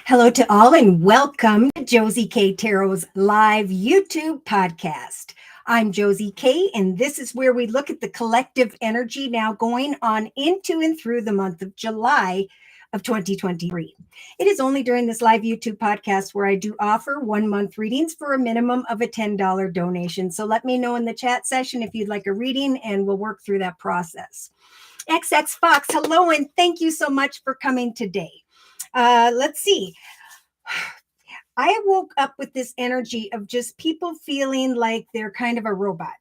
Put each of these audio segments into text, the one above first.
Hello to all and welcome to Josie K Tarot's live YouTube podcast. I'm Josie K, and this is where we look at the collective energy now going on into and through the month of July of 2023. It is only during this live YouTube podcast where I do offer 1 month readings for a minimum of a $10 donation. So let me know in the chat session if you'd like a reading, and we'll work through that process. XX Fox, hello, and thank you so much for coming today. Let's see. I woke up with this energy of just people feeling like they're kind of a robot,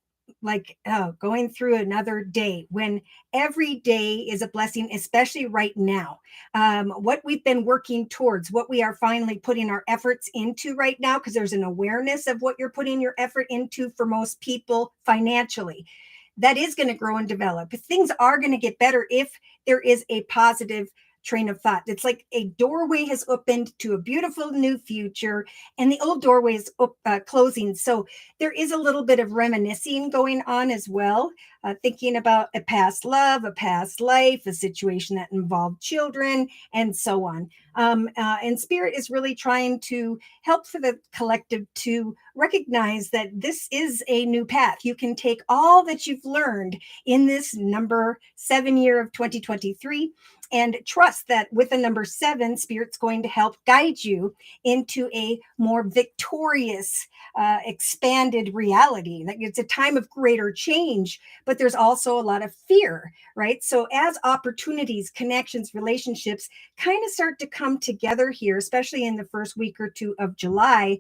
like going through another day when every day is a blessing, especially right now. What we've been working towards, what we are finally putting our efforts into right now, because there's an awareness of what you're putting your effort into for most people financially. That is going to grow and develop. Things are going to get better if there is a positive train of thought. It's like a doorway has opened to a beautiful new future, and the old doorway is closing. So there is a little bit of reminiscing going on as well, thinking about a past love, a past life, a situation that involved children, and so on. And Spirit is really trying to help for the collective to recognize that this is a new path. You can take all that you've learned in this number 7 year of 2023 and trust that with the number 7, Spirit's going to help guide you into a more victorious, expanded reality. Like it's a time of greater change, but there's also a lot of fear, right? So as opportunities, connections, relationships kind of start to come together here, especially in the first week or two of July,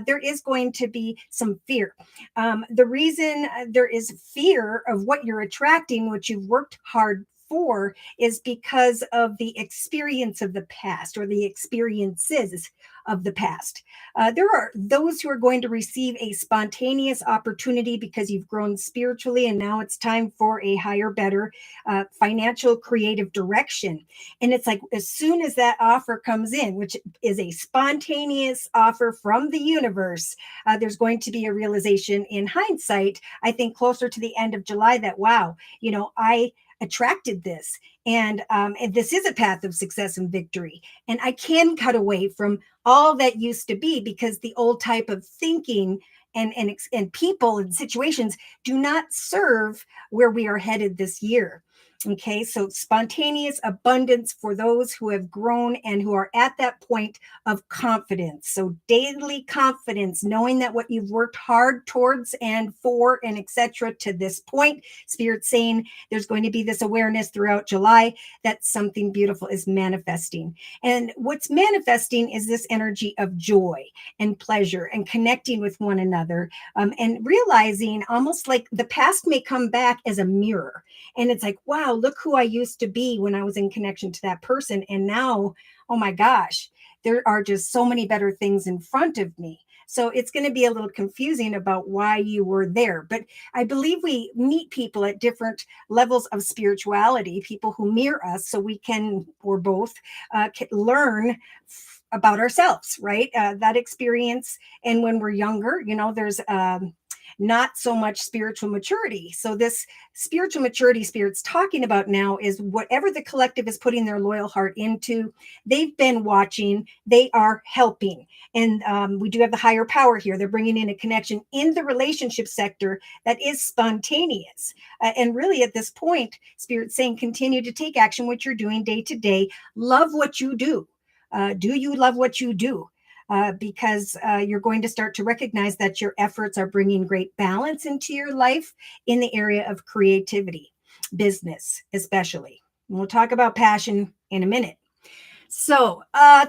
there is going to be some fear. The reason there is fear of what you're attracting, what you've worked hard for, is because of the experience of the past or the experiences of the past. There are those who are going to receive a spontaneous opportunity because you've grown spiritually, and now it's time for a higher, better financial, creative direction. And it's like as soon as that offer comes in, which is a spontaneous offer from the universe, there's going to be a realization in hindsight, I think closer to the end of July, that, wow, I attracted this, and this is a path of success and victory, and I can cut away from all that used to be, because the old type of thinking and people and situations do not serve where we are headed this year. Okay, so spontaneous abundance for those who have grown and who are at that point of confidence. So daily confidence, knowing that what you've worked hard towards and for and etc. to this point, Spirit saying there's going to be this awareness throughout July that something beautiful is manifesting. And what's manifesting is this energy of joy and pleasure and connecting with one another, and realizing almost like the past may come back as a mirror. And it's like, wow, look who I used to be when I was in connection to that person. And now, oh my gosh, there are just so many better things in front of me. So it's going to be a little confusing about why you were there. But I believe we meet people at different levels of spirituality, people who mirror us, so we can, or both, can learn about ourselves, right? That experience. And when we're younger, there's not so much spiritual maturity. So this spiritual maturity Spirit's talking about now is whatever the collective is putting their loyal heart into. They've been watching, they are helping. And we do have the higher power here. They're bringing in a connection in the relationship sector that is spontaneous. And really at this point, Spirit's saying, continue to take action, what you're doing day to day. Love what you do. Do you love what you do? Because you're going to start to recognize that your efforts are bringing great balance into your life in the area of creativity, business, especially. And we'll talk about passion in a minute. So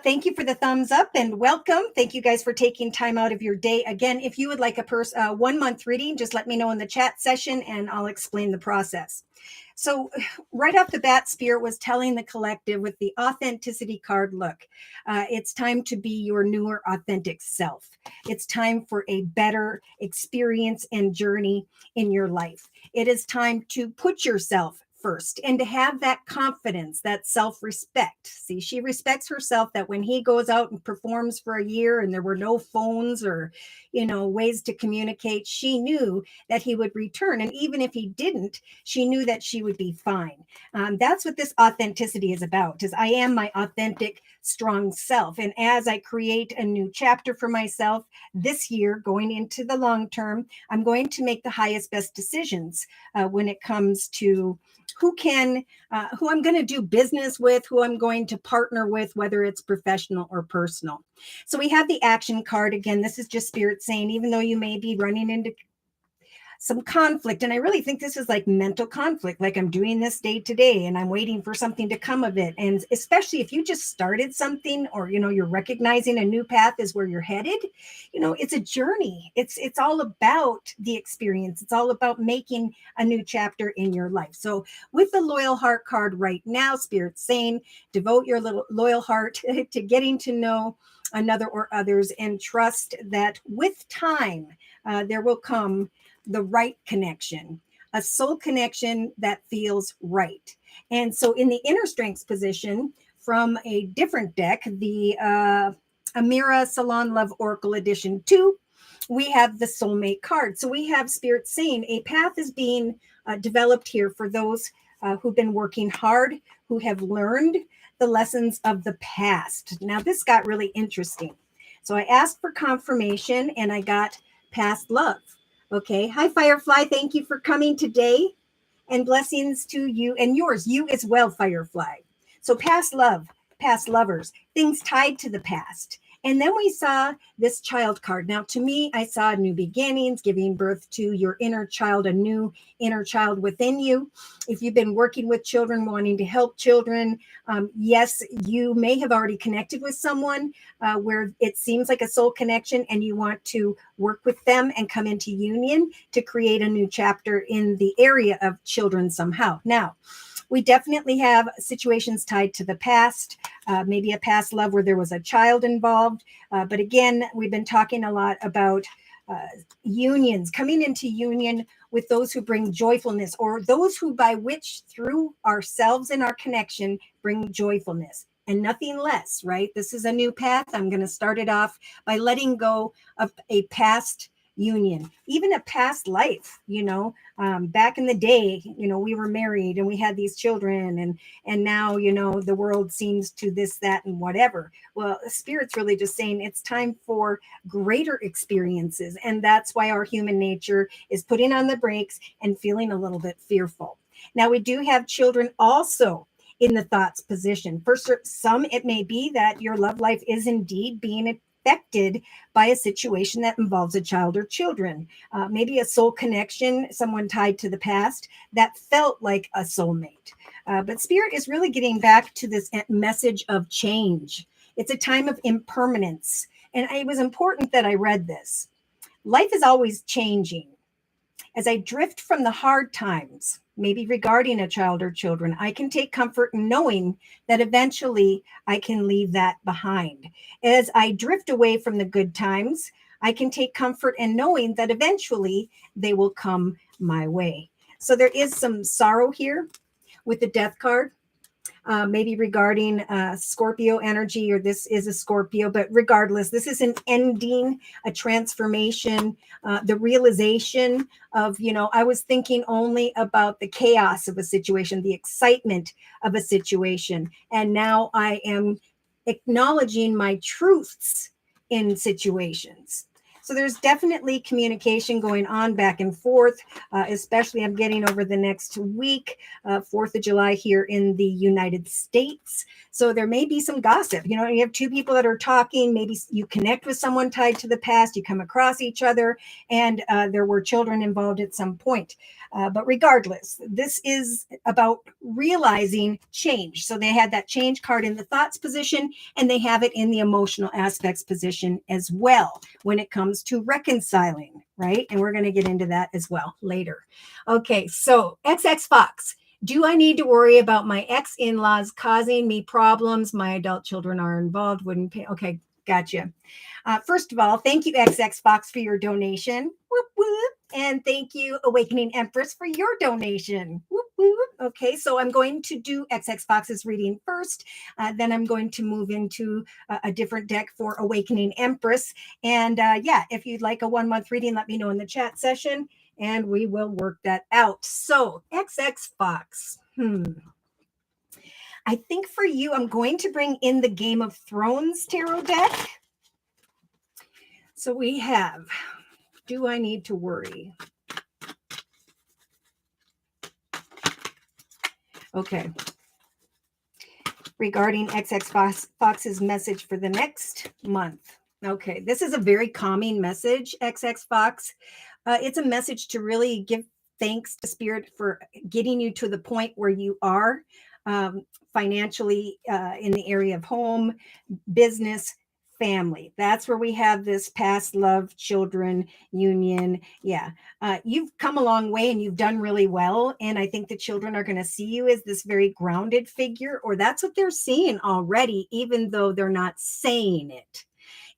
thank you for the thumbs up and welcome. Thank you guys for taking time out of your day. Again, if you would like a 1 month reading, just let me know in the chat session and I'll explain the process. So right off the bat, Spirit was telling the collective with the authenticity card, look, it's time to be your newer authentic self. It's time for a better experience and journey in your life. It is time to put yourself first and to have that confidence, that self-respect. See, she respects herself that when he goes out and performs for a year and there were no phones or, ways to communicate, she knew that he would return. And even if he didn't, she knew that she would be fine. That's what this authenticity is about, is I am my authentic, strong self. And as I create a new chapter for myself this year, going into the long term, I'm going to make the highest, best decisions when it comes to who I'm going to do business with, who I'm going to partner with, whether it's professional or personal. So we have the action card. Again, this is just spirit saying, even though you may be running into some conflict. And I really think this is like mental conflict, like I'm doing this day to day and I'm waiting for something to come of it. And especially if you just started something or, you're recognizing a new path is where you're headed, it's a journey. It's all about the experience. It's all about making a new chapter in your life. So with the loyal heart card right now, Spirit's saying, devote your little loyal heart to getting to know another or others and trust that with time, there will come the right connection, a soul connection that feels right. And so in the inner strengths position from a different deck, the Amira Salon Love Oracle Edition 2, we have the soulmate card. So we have Spirit saying a path is being developed here for those who've been working hard, who have learned the lessons of the past. Now this got really interesting. So I asked for confirmation and I got past love. Okay. Hi, Firefly. Thank you for coming today. And blessings to you and yours. You as well, Firefly. So past love, past lovers, things tied to the past. And then we saw this child card. Now, to me, I saw new beginnings, giving birth to your inner child, a new inner child within you. If you've been working with children, wanting to help children, yes, you may have already connected with someone where it seems like a soul connection and you want to work with them and come into union to create a new chapter in the area of children somehow. Now, we definitely have situations tied to the past, maybe a past love where there was a child involved. But again, we've been talking a lot about unions, coming into union with those who bring joyfulness, or those who by which through ourselves and our connection bring joyfulness and nothing less, right? This is a new path. I'm going to start it off by letting go of a past union, even a past life, back in the day, we were married and we had these children and now, the world seems to this, that, and whatever. Well, Spirit's really just saying it's time for greater experiences. And that's why our human nature is putting on the brakes and feeling a little bit fearful. Now, we do have children also in the thoughts position. For some, it may be that your love life is indeed being affected by a situation that involves a child or children, maybe a soul connection, someone tied to the past that felt like a soulmate. But Spirit is really getting back to this message of change. It's a time of impermanence. And it was important that I read this. Life is always changing. As I drift from the hard times, maybe regarding a child or children, I can take comfort in knowing that eventually I can leave that behind. As I drift away from the good times, I can take comfort in knowing that eventually they will come my way. So there is some sorrow here with the death card. Maybe regarding Scorpio energy, or this is a Scorpio, but regardless, this is an ending, a transformation, the realization of, I was thinking only about the chaos of a situation, the excitement of a situation. And now I am acknowledging my truths in situations. So there's definitely communication going on back and forth, especially I'm getting over the next week, 4th of July here in the United States. So there may be some gossip. You have two people that are talking. Maybe you connect with someone tied to the past. You come across each other, and there were children involved at some point. But regardless, this is about realizing change. So they had that change card in the thoughts position, and they have it in the emotional aspects position as well when it comes to reconciling, right? And we're going to get into that as well later. Okay, so XX Fox. Do I need to worry about my ex-in-laws causing me problems? My adult children are involved. Wouldn't pay. Okay, gotcha. First of all, thank you, XX Fox, for your donation. Whoop, whoop. And thank you, Awakening Empress, for your donation. Whoop, whoop. Okay, so I'm going to do XX Fox's reading first. Then I'm going to move into a different deck for Awakening Empress. And yeah, if you'd like a 1 month reading, let me know in the chat session and we will work that out. So, XX Fox. I think for you, I'm going to bring in the Game of Thrones tarot deck. So we have, do I need to worry? Okay. Regarding XX Fox's message for the next month. Okay, this is a very calming message, XX Fox. It's a message to really give thanks to Spirit for getting you to the point where you are financially in the area of home, business, family. That's where we have this past love, children, union. Yeah. You've come a long way and you've done really well. And I think the children are going to see you as this very grounded figure, or that's what they're seeing already, even though they're not saying it.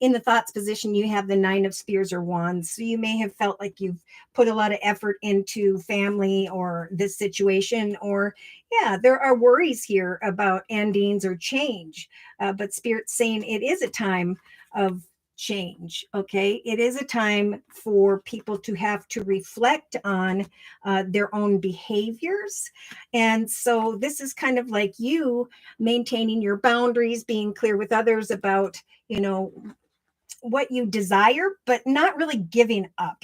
In the thoughts position, you have the 9 of spears or wands. So you may have felt like you've put a lot of effort into family or this situation, or yeah, there are worries here about endings or change. But Spirit's saying it is a time of change. Okay. It is a time for people to have to reflect on their own behaviors. And so this is kind of like you maintaining your boundaries, being clear with others about, what you desire, but not really giving up,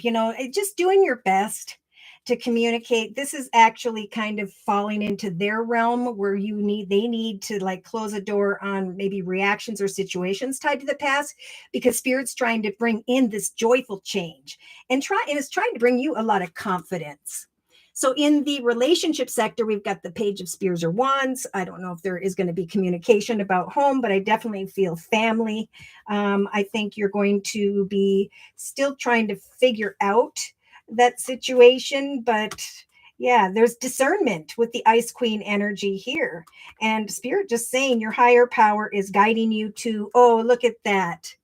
just doing your best to communicate. This is actually kind of falling into their realm where they need to like close a door on maybe reactions or situations tied to the past, because Spirit's trying to bring in this joyful change and is trying to bring you a lot of confidence. So in the relationship sector, we've got the Page of Spears or Wands. I don't know if there is going to be communication about home, but I definitely feel family. I think you're going to be still trying to figure out that situation, but yeah, there's discernment with the Ice Queen energy here. And Spirit just saying your higher power is guiding you to, oh, look at that,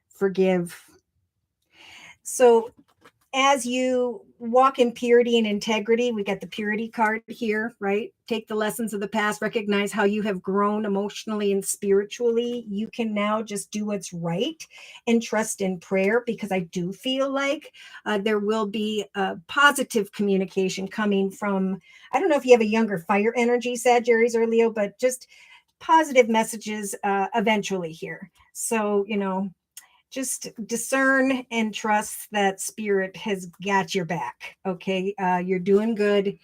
forgive. So as you walk in purity and integrity, we got the purity card here, right? Take the lessons of the past, recognize how you have grown emotionally and spiritually. You can now just do what's right and trust in prayer, because I do feel like there will be a positive communication coming from, I don't know if you have a younger fire energy, Sagittarius or Leo, but just positive messages eventually here. So, just discern and trust that Spirit has got your back. Okay. You're doing good.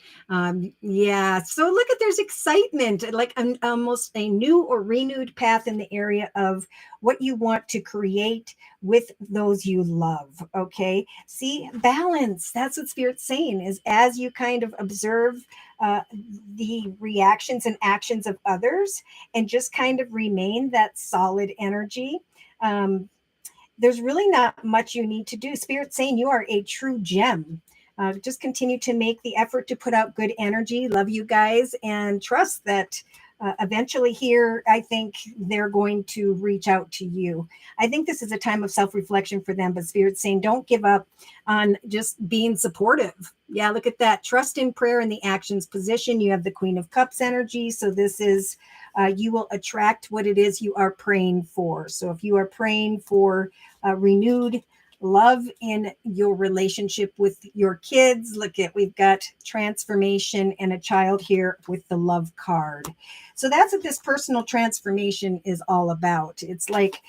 Yeah. So look at, there's excitement, like almost a new or renewed path in the area of what you want to create with those you love. Okay. See, balance. That's what Spirit's saying, is as you kind of observe the reactions and actions of others and just kind of remain that solid energy. There's really not much you need to do. Spirit's saying you are a true gem. Just continue to make the effort to put out good energy. Love you guys, and trust that eventually here, I think they're going to reach out to you. I think this is a time of self-reflection for them, but Spirit's saying don't give up on just being supportive. Yeah, look at that. Trust in prayer in the actions position. You have the Queen of Cups energy. So this is, you will attract what it is you are praying for. So if you are praying for renewed love in your relationship with your kids, look at, we've got transformation and a child here with the love card. So that's what this personal transformation is all about. It's like,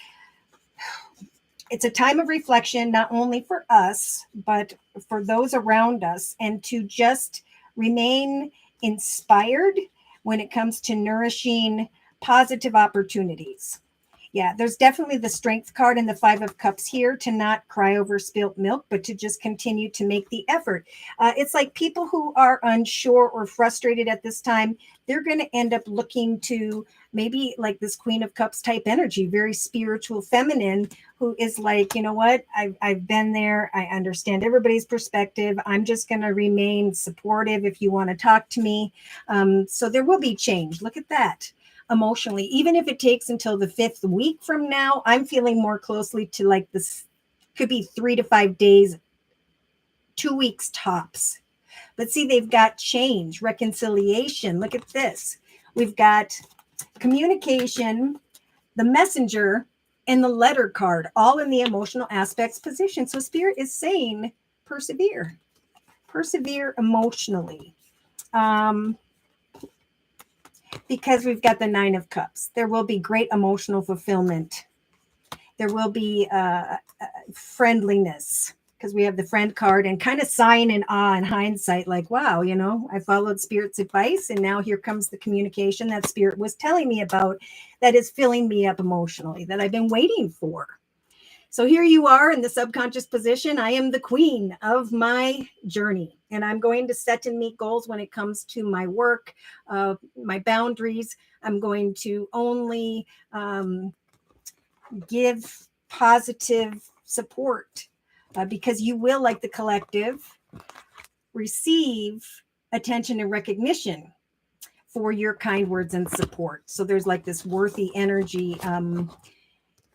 it's a time of reflection, not only for us, but for those around us, and to just remain inspired when it comes to nourishing positive opportunities. Yeah, there's definitely the Strength card and the 5 of Cups here, to not cry over spilt milk, but to just continue to make the effort. It's like people who are unsure or frustrated at this time, they're going to end up looking to maybe like this Queen of Cups type energy, very spiritual feminine, who is like, you know what, I've been there. I understand everybody's perspective. I'm just going to remain supportive if you want to talk to me. So there will be change. Look at that. emotionally. Even if it takes until the 5th week from now, I'm feeling more closely to like this, could be 3 to 5 days, 2 weeks tops. But see, they've got change, reconciliation. Look at this. We've got communication, the messenger, and the letter card, all in the emotional aspects position. So Spirit is saying, persevere, persevere emotionally. Because we've got the 9 of Cups. There will be great emotional fulfillment. There will be friendliness, because we have the friend card, and kind of sighing in awe in hindsight, like, wow, I followed Spirit's advice, and now here comes the communication that Spirit was telling me about, that is filling me up emotionally, that I've been waiting for. So here you are in the subconscious position. I am the queen of my journey, and I'm going to set and meet goals when it comes to my work, my boundaries. I'm going to only give positive support, because you will, like the collective, receive attention and recognition for your kind words and support. So there's like this worthy energy.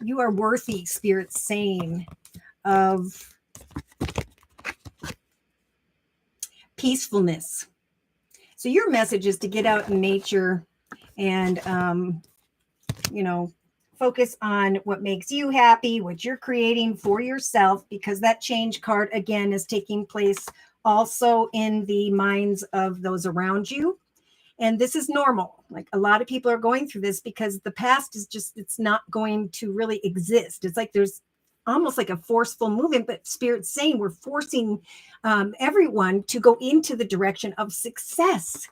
You are worthy, Spirit saying, of peacefulness. So your message is to get out in nature and, focus on what makes you happy, what you're creating for yourself, because that change card, again, is taking place also in the minds of those around you. And this is normal. Like, a lot of people are going through this because the past is just, it's not going to really exist. It's like there's almost like a forceful movement, but Spirit's saying we're forcing everyone to go into the direction of success,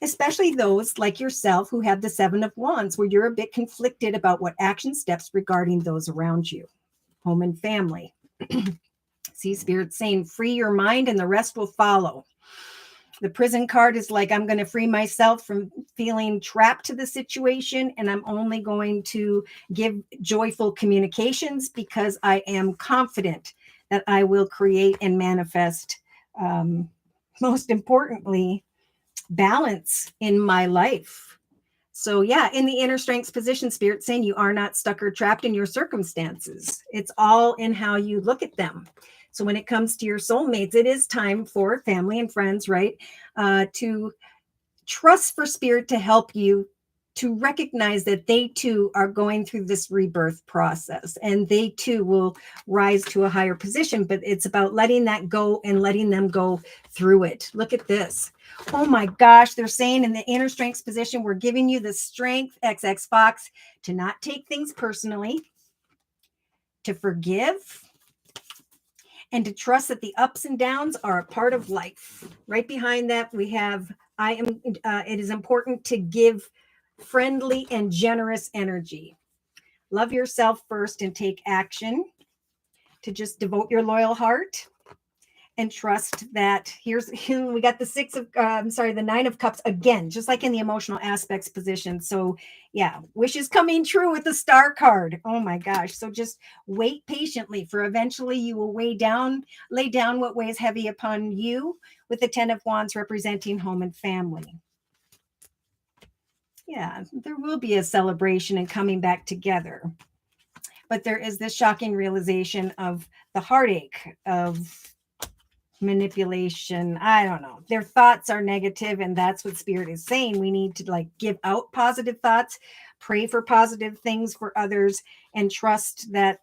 especially those like yourself who have the 7 of Wands, where you're a bit conflicted about what action steps regarding those around you, home and family. See, Spirit's saying free your mind and the rest will follow. The prison card is like, I'm going to free myself from feeling trapped to the situation, and I'm only going to give joyful communications because I am confident that I will create and manifest, most importantly, balance in my life. So yeah, in the inner strengths position, Spirit saying you are not stuck or trapped in your circumstances. It's all in how you look at them. So when it comes to your soulmates, it is time for family and friends, right? To trust for Spirit to help you to recognize that they too are going through this rebirth process, and they too will rise to a higher position. But it's about letting that go and letting them go through it. Look at this. Oh my gosh, they're saying in the inner strengths position, we're giving you the strength, XX Fox, to not take things personally, to forgive, and to trust that the ups and downs are a part of life. Right behind that, we have, it is important to give friendly and generous energy. Love yourself first and take action, to just devote your loyal heart and trust that we got the 9 of Cups again, just like in the emotional aspects position. So yeah, wishes coming true with the star card. Oh my gosh. So just wait patiently, for eventually you will lay down what weighs heavy upon you, with the 10 of Wands representing home and family. Yeah, there will be a celebration and coming back together. But there is this shocking realization of the heartache of manipulation. I don't know. Their thoughts are negative, and that's what Spirit is saying. We need to like give out positive thoughts, pray for positive things for others, and trust that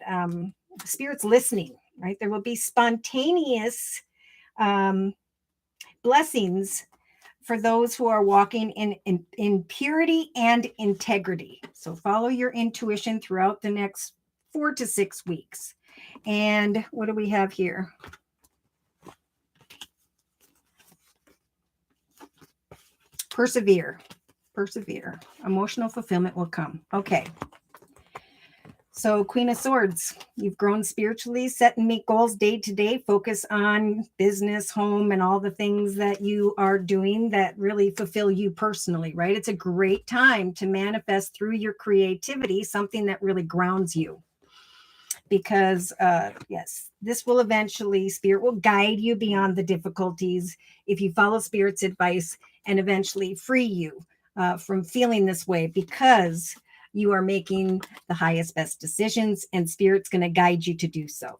Spirit's listening, right? There will be spontaneous blessings for those who are walking in purity and integrity. So follow your intuition throughout the next 4 to 6 weeks. And what do we have here? Persevere. Emotional fulfillment will come. Okay. So Queen of Swords, you've grown spiritually, set and meet goals day to day, focus on business, home, and all the things that you are doing that really fulfill you personally, right? It's a great time to manifest through your creativity, something that really grounds you. Because yes, this will eventually, Spirit will guide you beyond the difficulties if you follow Spirit's advice, and eventually free you from feeling this way, because you are making the highest, best decisions, and Spirit's going to guide you to do so.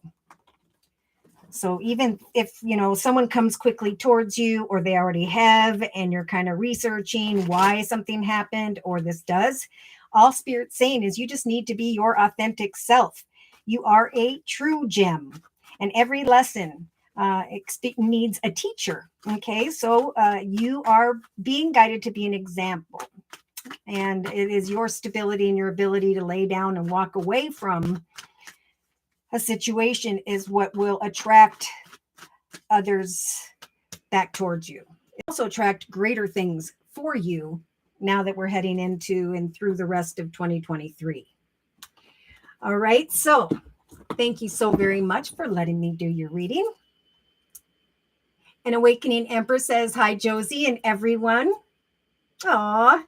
So even if, someone comes quickly towards you, or they already have, and you're kind of researching why something happened or this does, all Spirit's saying is you just need to be your authentic self. You are a true gem, and every lesson needs a teacher. Okay, so you are being guided to be an example, and it is your stability and your ability to lay down and walk away from a situation is what will attract others back towards you. It also attract greater things for you now that we're heading into and through the rest of 2023. All right, so thank you so very much for letting me do your reading. An Awakening Empress says, hi, Josie and everyone. Aw.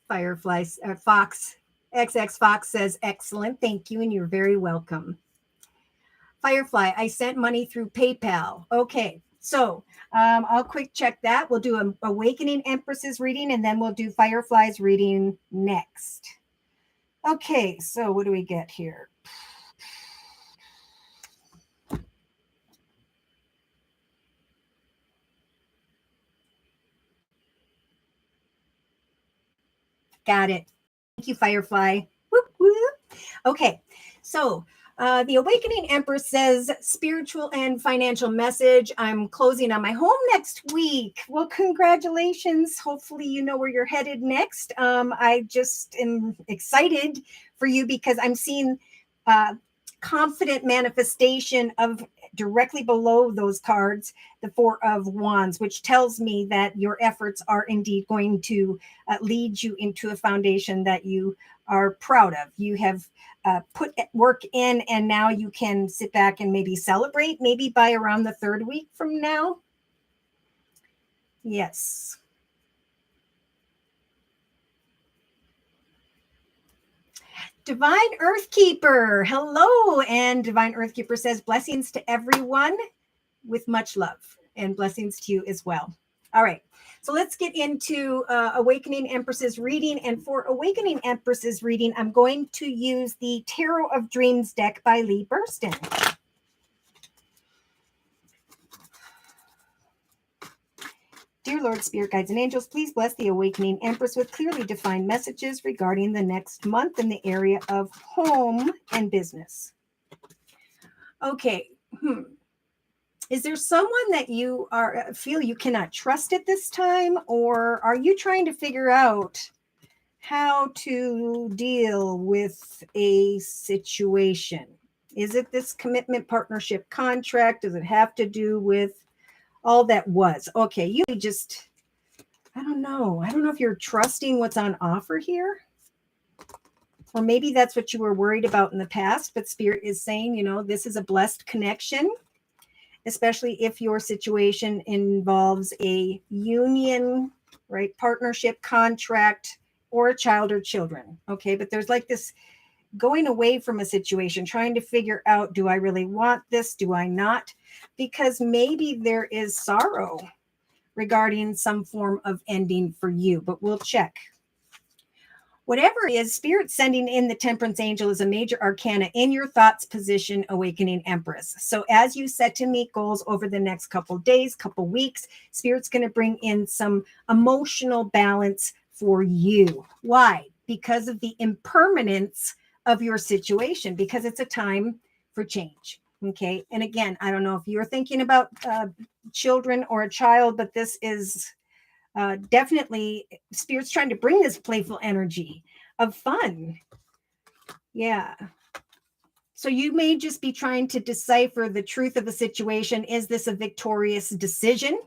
Firefly, Fox, XX Fox says, excellent. Thank you, and you're very welcome. Firefly, I sent money through PayPal. Okay, so I'll quick check that. We'll do an Awakening Empress's reading, and then we'll do Firefly's reading next. Okay, so what do we get here? Got it. Thank you, Firefly. Whoop, whoop. Okay, so the Awakening Empress says, spiritual and financial message. I'm closing on my home next week. Well, congratulations. Hopefully you know where you're headed next. I just am excited for you because I'm seeing confident manifestation of directly below those cards, the Four of Wands, which tells me that your efforts are indeed going to lead you into a foundation that you are proud of. You have put work in, and now you can sit back and maybe celebrate, maybe by around the third week from now. Yes. Divine Earthkeeper, hello. And Divine Earthkeeper says, blessings to everyone with much love, and blessings to you as well. All right, so let's get into Awakening Empress's reading. And for Awakening Empress's reading, I'm going to use the Tarot of Dreams deck by Lee Burston. Dear Lord, Spirit Guides and Angels, please bless the Awakening Empress with clearly defined messages regarding the next month in the area of home and business. Okay. Is there someone that you feel you cannot trust at this time, or are you trying to figure out how to deal with a situation? Is it this commitment, partnership, contract? Does it have to do with all that was? Okay, you just, I don't know. I don't know if you're trusting what's on offer here. Or maybe that's what you were worried about in the past, but Spirit is saying, this is a blessed connection, especially if your situation involves a union, right? Partnership, contract, or a child or children. Okay, but there's like this going away from a situation, trying to figure out, do I really want this? Do I not? Because maybe there is sorrow regarding some form of ending for you, but we'll check. Whatever it is, Spirit sending in the Temperance Angel is a major arcana in your thoughts position, Awakening Empress. So as you set to meet goals over the next couple days, couple weeks, Spirit's going to bring in some emotional balance for you. Why? Because of the impermanence of your situation, because it's a time for change. Okay. And again, I don't know if you're thinking about children or a child, but this is definitely Spirit's trying to bring this playful energy of fun. Yeah. So you may just be trying to decipher the truth of the situation. Is this a victorious decision?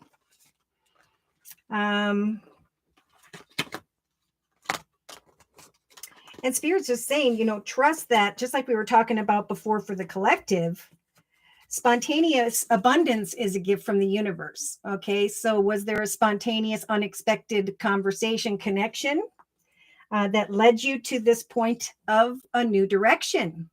And Spirit's just saying, trust that, just like we were talking about before for the collective, spontaneous abundance is a gift from the universe. Okay, so was there a spontaneous, unexpected conversation connection that led you to this point of a new direction?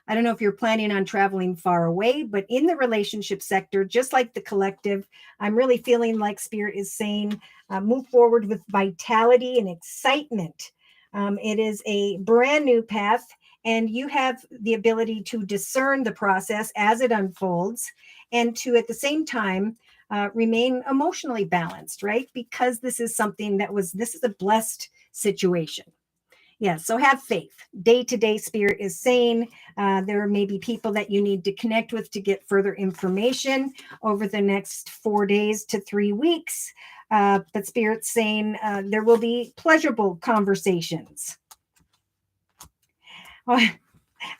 I don't know if you're planning on traveling far away, but in the relationship sector, just like the collective, I'm really feeling like Spirit is saying, move forward with vitality and excitement. It is a brand new path, and you have the ability to discern the process as it unfolds and to, at the same time, remain emotionally balanced, right? Because this is a blessed situation. Yes, so have faith. Day to day, Spirit is saying there may be people that you need to connect with to get further information over the next 4 days to 3 weeks. But Spirit's saying there will be pleasurable conversations. Well,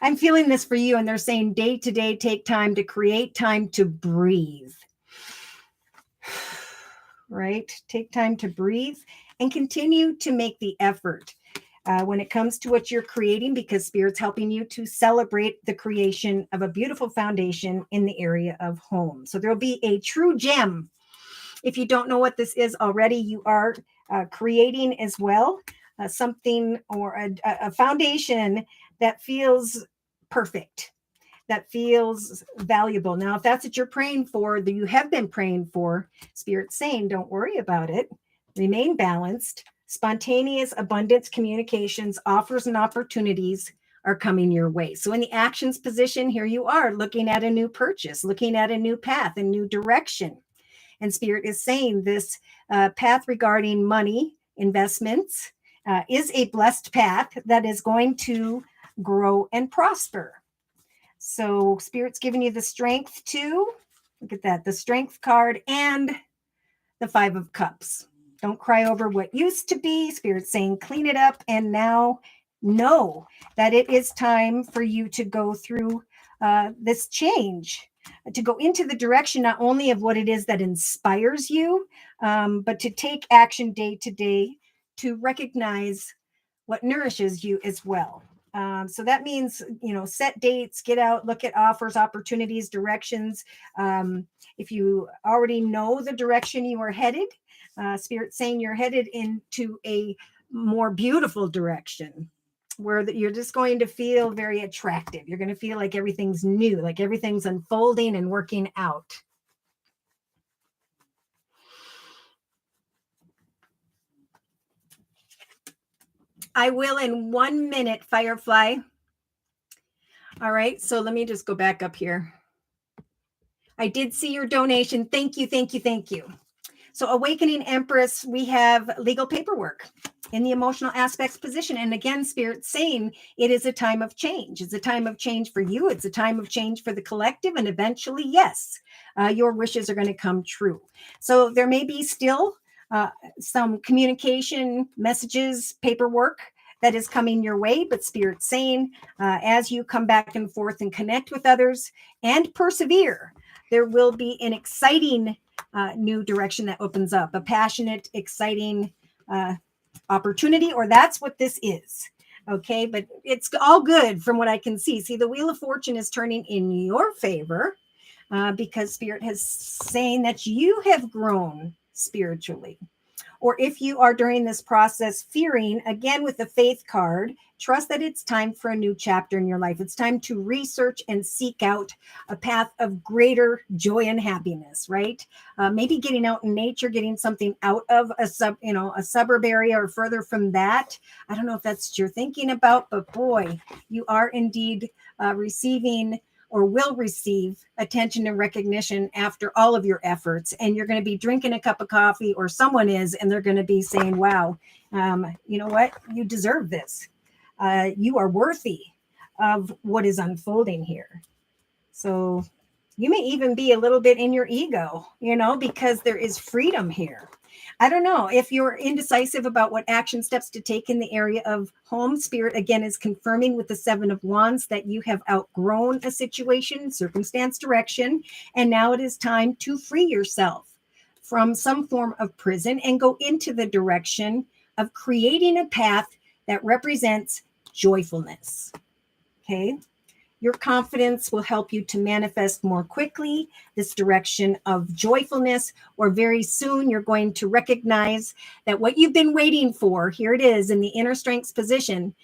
I'm feeling this for you, and they're saying day to day, take time to create time to breathe. Right? Take time to breathe and continue to make the effort. When it comes to what you're creating, because Spirit's helping you to celebrate the creation of a beautiful foundation in the area of home. So there'll be a true gem. If you don't know what this is already, you are creating as well something or a foundation that feels perfect, that feels valuable. Now, if that's what you're praying for, that you have been praying for, Spirit's saying, don't worry about it. Remain balanced. Spontaneous abundance communications, offers, and opportunities are coming your way. So in the actions position, here you are looking at a new purchase, looking at a new path, a new direction. And Spirit is saying this path regarding money, investments, is a blessed path that is going to grow and prosper. So Spirit's giving you the strength to, look at that, the strength card and the 5 of Cups. Don't cry over what used to be. Spirit's saying clean it up, and now know that it is time for you to go through this change, to go into the direction not only of what it is that inspires you, but to take action day to day to recognize what nourishes you as well. So that means, set dates, get out, look at offers, opportunities, directions. If you already know the direction you are headed, Spirit's saying you're headed into a more beautiful direction where you're just going to feel very attractive. You're going to feel like everything's new, like everything's unfolding and working out. I will in 1 minute, Firefly. All right, so let me just go back up here. I did see your donation. Thank you, thank you, thank you. So Awakening Empress, we have legal paperwork in the emotional aspects position. And again, Spirit's saying it is a time of change. It's a time of change for you. It's a time of change for the collective. And eventually, yes, your wishes are going to come true. So there may be still some communication, messages, paperwork that is coming your way, but Spirit's saying as you come back and forth and connect with others and persevere, there will be an exciting new direction that opens up, a passionate, exciting opportunity, or that's what this is. Okay, but it's all good from what I can see. See, the Wheel of Fortune is turning in your favor because Spirit has saying that you have grown spiritually. Or if you are during this process fearing, again with the Faith card, trust that it's time for a new chapter in your life. It's time to research and seek out a path of greater joy and happiness, right? Maybe getting out in nature, getting something out of a suburb area or further from that. I don't know if that's what you're thinking about, but boy, you are indeed receiving or will receive attention and recognition after all of your efforts. And you're going to be drinking a cup of coffee, or someone is, and they're going to be saying, wow, you know what? You deserve this. You are worthy of what is unfolding here. So you may even be a little bit in your ego, because there is freedom here. I don't know if you're indecisive about what action steps to take in the area of home. Spirit, again, is confirming with the 7 of Wands that you have outgrown a situation, circumstance, direction, and now it is time to free yourself from some form of prison and go into the direction of creating a path that represents joyfulness. Okay. Your confidence will help you to manifest more quickly this direction of joyfulness, or very soon you're going to recognize that what you've been waiting for, here it is in the inner strengths position.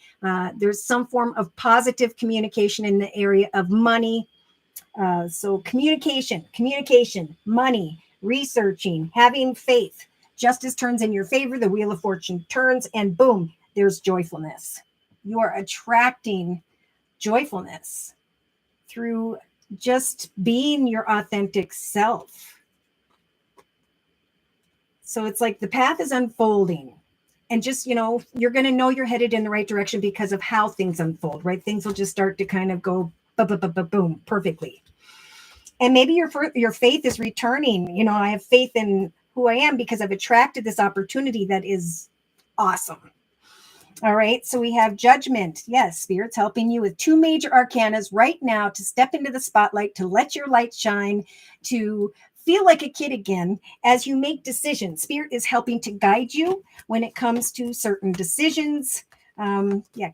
There's some form of positive communication in the area of money. So communication, money, researching, having faith. Justice turns in your favor. The wheel of fortune turns, and boom, there's joyfulness. You are attracting joyfulness through just being your authentic self. So it's like the path is unfolding, and just, you're going to know you're headed in the right direction because of how things unfold, right? Things will just start to kind of go boom, perfectly. And maybe your faith is returning. I have faith in who I am because I've attracted this opportunity that is awesome. All right. So we have judgment. Yes, Spirit's helping you with 2 major arcanas right now to step into the spotlight, to let your light shine, to feel like a kid again as you make decisions. Spirit is helping to guide you when it comes to certain decisions.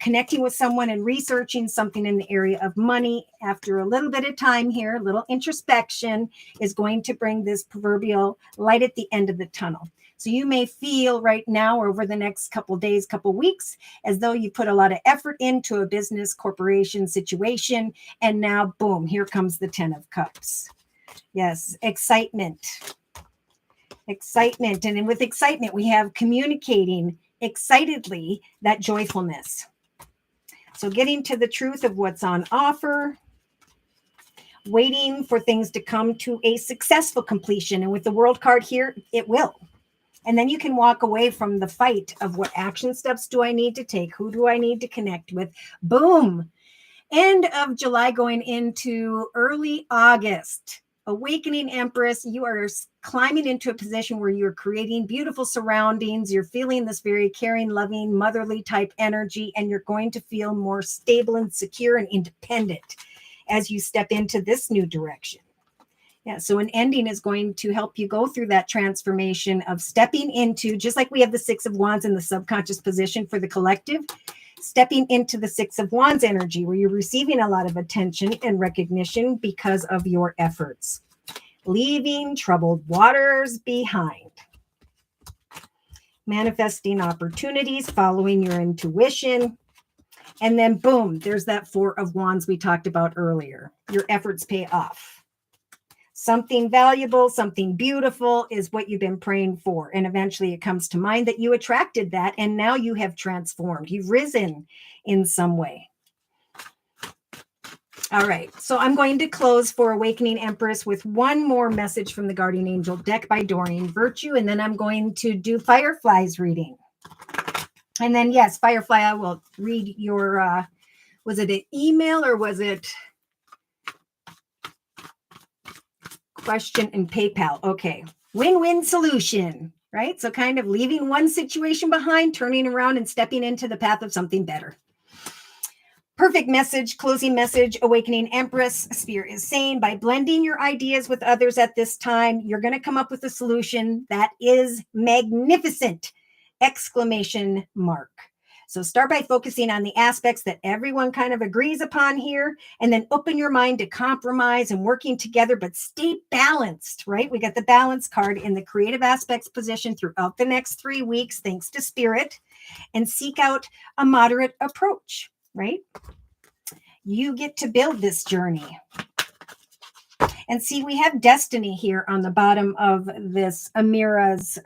Connecting with someone and researching something in the area of money after a little bit of time here, a little introspection is going to bring this proverbial light at the end of the tunnel. So you may feel right now, or over the next couple days, couple weeks, as though you put a lot of effort into a business corporation situation, and now boom, here comes the 10 of Cups. Yes, excitement. And then with excitement, we have communicating excitedly that joyfulness. So getting to the truth of what's on offer, waiting for things to come to a successful completion. And with the World card here, it will. And then you can walk away from the fight of what action steps do I need to take? Who do I need to connect with? Boom. End of July going into early August. Awakening Empress, you are climbing into a position where you're creating beautiful surroundings. You're feeling this very caring, loving, motherly type energy, and you're going to feel more stable and secure and independent as you step into this new direction. Yeah, so an ending is going to help you go through that transformation of stepping into, just like we have the 6 of Wands in the subconscious position for the collective, stepping into the 6 of Wands energy, where you're receiving a lot of attention and recognition because of your efforts. Leaving troubled waters behind. Manifesting opportunities, following your intuition. And then boom, there's that 4 of Wands we talked about earlier. Your efforts pay off. Something valuable, something beautiful is what you've been praying for. And eventually it comes to mind that you attracted that, and now you have transformed. You've risen in some way. All right. So I'm going to close for Awakening Empress with one more message from the Guardian Angel deck by Doreen Virtue. And then I'm going to do Firefly's reading. And then, yes, Firefly, I will read your, was it an email or was it question and PayPal? Okay. Win-win solution, right? So kind of leaving one situation behind, turning around and stepping into the path of something better. Perfect message, closing message, Awakening Empress. Spirit is saying, by blending your ideas with others at this time, you're going to come up with a solution that is magnificent! Exclamation mark. So start by focusing on the aspects that everyone kind of agrees upon here, and then open your mind to compromise and working together, but stay balanced, right? We got the balance card in the creative aspects position throughout the next 3 weeks, thanks to Spirit, and seek out a moderate approach, right? You get to build this journey. And see, we have destiny here on the bottom of this Amira's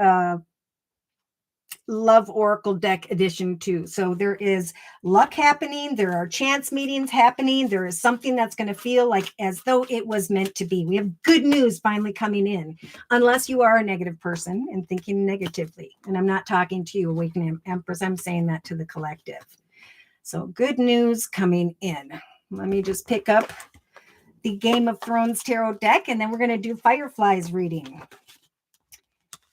Love Oracle deck edition 2. So there is luck happening. There are chance meetings happening. There is something that's going to feel like as though it was meant to be. We have good news finally coming in, unless you are a negative person and thinking negatively. And I'm not talking to you, Awakening Empress. I'm saying that to the collective. So good news coming in. Let me just pick up the Game of Thrones tarot deck, and then we're going to do Firefly's reading.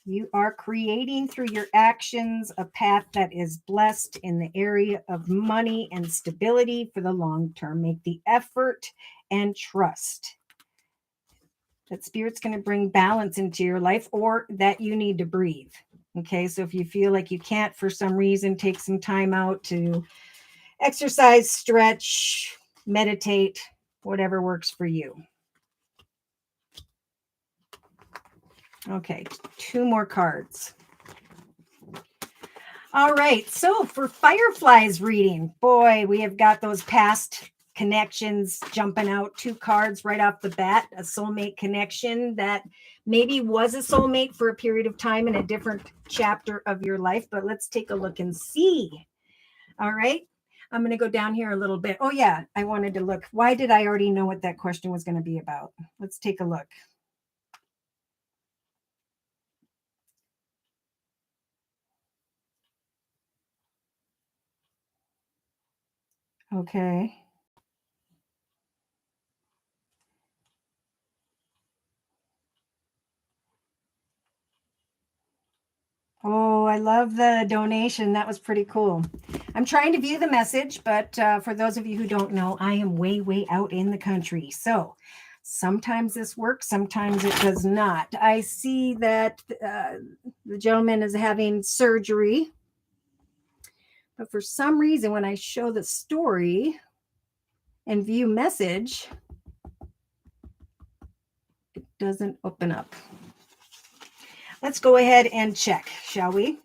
You are creating through your actions a path that is blessed in the area of money and stability for the long term. Make the effort and trust that Spirit's going to bring balance into your life, or that you need to breathe. Okay, so if you feel like you can't for some reason, take some time out to exercise, stretch, meditate, whatever works for you. Okay, 2 more cards. All right, so for Fireflies reading, boy, we have got those past connections jumping out. 2 cards right off the bat, a soulmate connection that maybe was a soulmate for a period of time in a different chapter of your life, but let's take a look and see. All right, I'm going to go down here a little bit. Oh yeah, I wanted to look. Why did I already know what that question was going to be about? Let's take a look. Okay. Oh, I love the donation. That was pretty cool. I'm trying to view the message, but for those of you who don't know, I am way, way out in the country. So sometimes this works, sometimes it does not. I see that the gentleman is having surgery, but for some reason, when I show the story and view message, it doesn't open up. Let's go ahead and check, shall we?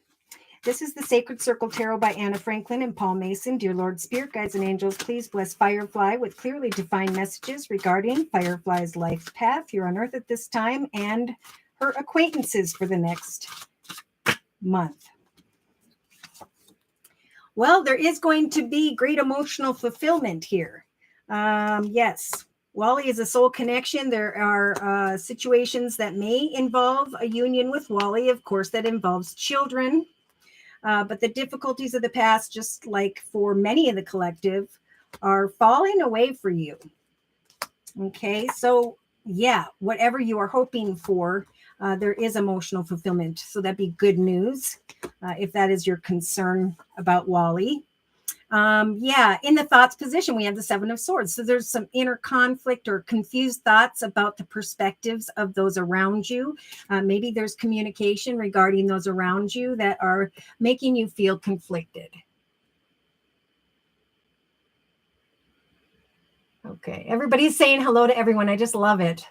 This is the Sacred Circle Tarot by Anna Franklin and Paul Mason. Dear Lord, Spirit, Guides, and Angels, please bless Firefly with clearly defined messages regarding Firefly's life path here on Earth at this time and her acquaintances for the next month. Well, there is going to be great emotional fulfillment here. Yes, Wally is a soul connection. There are situations that may involve a union with Wally, of course, that involves children. But the difficulties of the past, just like for many of the collective, are falling away for you. Okay, so yeah, whatever you are hoping for, there is emotional fulfillment. So that'd be good news if that is your concern about Wally. Yeah, in the thoughts position, we have the 7 of Swords. So there's some inner conflict or confused thoughts about the perspectives of those around you. Maybe there's communication regarding those around you that are making you feel conflicted. Okay, everybody's saying hello to everyone. I just love it.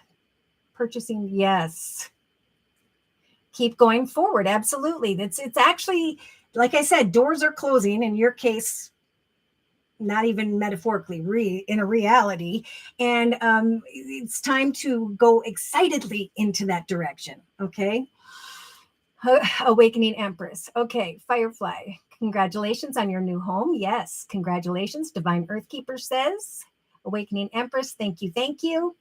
Purchasing, yes. Keep going forward. Absolutely. It's actually, like I said, doors are closing. In your case, not even metaphorically, in a reality. And it's time to go excitedly into that direction. Okay. Awakening Empress. Okay. Firefly. Congratulations on your new home. Yes. Congratulations. Divine Earthkeeper says. Awakening Empress. Thank you. Thank you.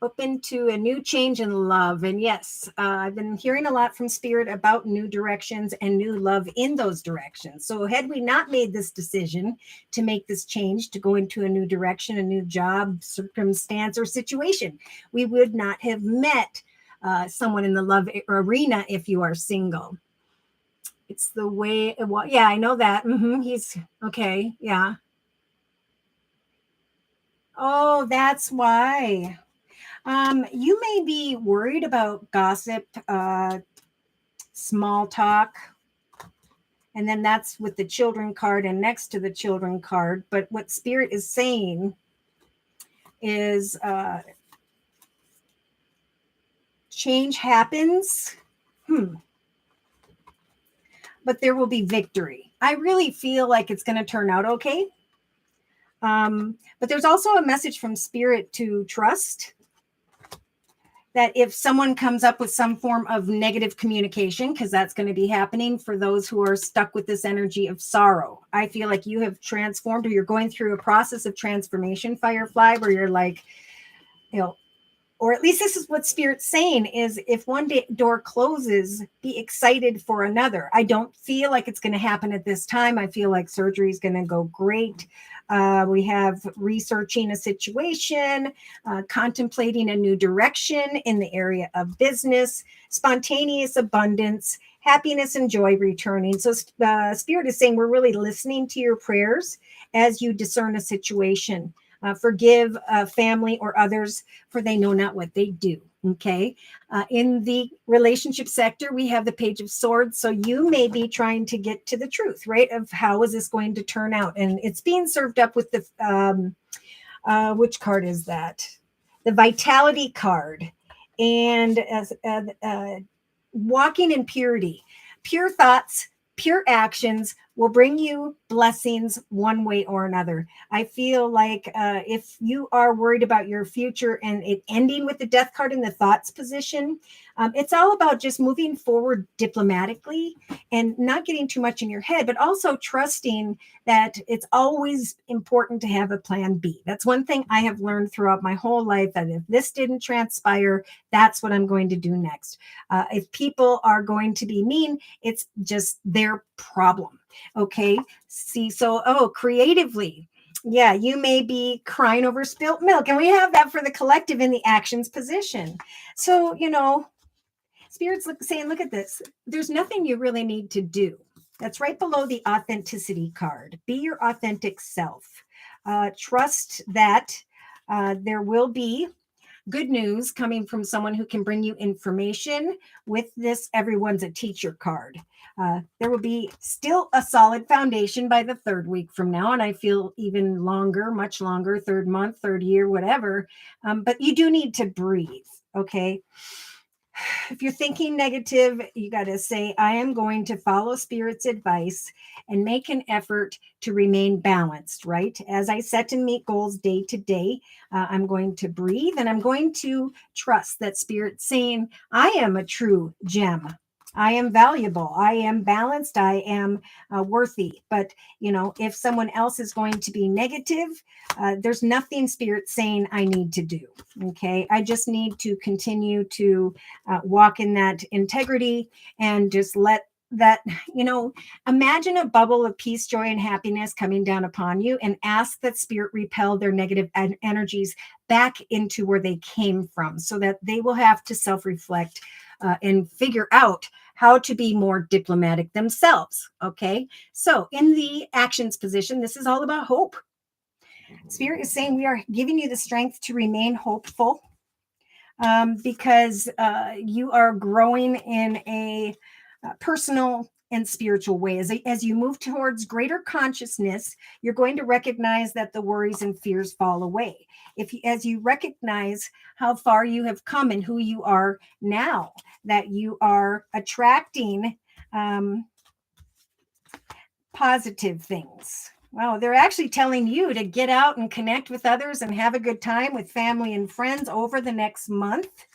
Open to a new change in love. And yes, I've been hearing a lot from Spirit about new directions and new love in those directions. So had we not made this decision to make this change, to go into a new direction, a new job, circumstance, or situation, we would not have met someone in the love arena if you are single. It's the way, well, yeah, I know that. He's okay. Yeah. Oh, that's why. You may be worried about gossip, small talk, and then that's with the children card and next to the children card. But what Spirit is saying is change happens, but there will be victory. I really feel like it's going to turn out okay. But there's also a message from Spirit to trust. That if someone comes up with some form of negative communication, because that's going to be happening for those who are stuck with this energy of sorrow. I feel like you have transformed, or you're going through a process of transformation, Firefly, where you're like, or at least this is what Spirit's saying, is if one door closes, be excited for another. I don't feel like it's going to happen at this time. I feel like surgery is going to go great. We have researching a situation, contemplating a new direction in the area of business, spontaneous abundance, happiness and joy returning. So Spirit is saying we're really listening to your prayers as you discern a situation. Forgive family or others, for they know not what they do. Okay. In the relationship sector, we have the Page of Swords. So you may be trying to get to the truth, right? Of how is this going to turn out? And it's being served up with the, which card is that? The Vitality card. And as walking in purity, pure thoughts, pure actions will bring you blessings one way or another. I feel like if you are worried about your future and it ending with the Death card in the thoughts position, it's all about just moving forward diplomatically and not getting too much in your head, but also trusting that it's always important to have a plan B. That's one thing I have learned throughout my whole life, that if this didn't transpire, that's what I'm going to do next. If people are going to be mean, it's just their problem. Okay. See, so, creatively, yeah, you may be crying over spilt milk. And we have that for the collective in the actions position. So, Spirit's saying, look at this. There's nothing you really need to do. That's right below the authenticity card. Be your authentic self. Trust that there will be good news coming from someone who can bring you information. With this, everyone's a teacher card. There will be still a solid foundation by the third week from now. And I feel even longer, much longer, third month, third year, whatever. But you do need to breathe. Okay. If you're thinking negative, you got to say, I am going to follow Spirit's advice and make an effort to remain balanced, right? As I set and meet goals day to day, I'm going to breathe and I'm going to trust that Spirit's saying, I am a true gem. I am valuable. I am balanced. I am worthy. But, if someone else is going to be negative, there's nothing Spirit's saying I need to do. Okay. I just need to continue to walk in that integrity and just let that, imagine a bubble of peace, joy, and happiness coming down upon you, and ask that Spirit repel their negative energies back into where they came from, so that they will have to self-reflect and figure out how to be more diplomatic themselves. Okay. So in the actions position, this is all about hope. Spirit is saying we are giving you the strength to remain hopeful, because you are growing in a personal and spiritual way. As you move towards greater consciousness, you're going to recognize that the worries and fears fall away. As you recognize how far you have come and who you are now, that you are attracting positive things. Wow, they're actually telling you to get out and connect with others and have a good time with family and friends over the next month,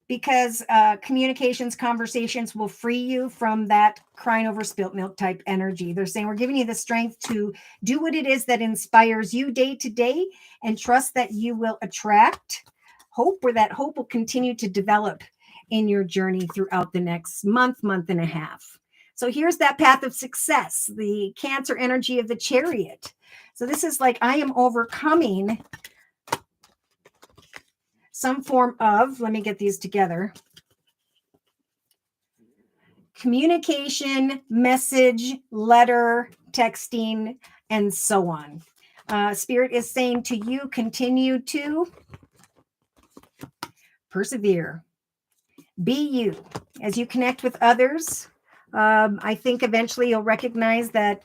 because communications, conversations will free you from that crying over spilt milk type energy. They're saying we're giving you the strength to do what it is that inspires you day to day, and trust that you will attract hope, or that hope will continue to develop in your journey throughout the next month and a half. So here's that path of success, the Cancer energy of the Chariot. So this is like, I am overcoming some form of, let me get these together, communication, message, letter, texting, and so on. Spirit is saying to you, continue to persevere. Be you. As you connect with others, I think eventually you'll recognize that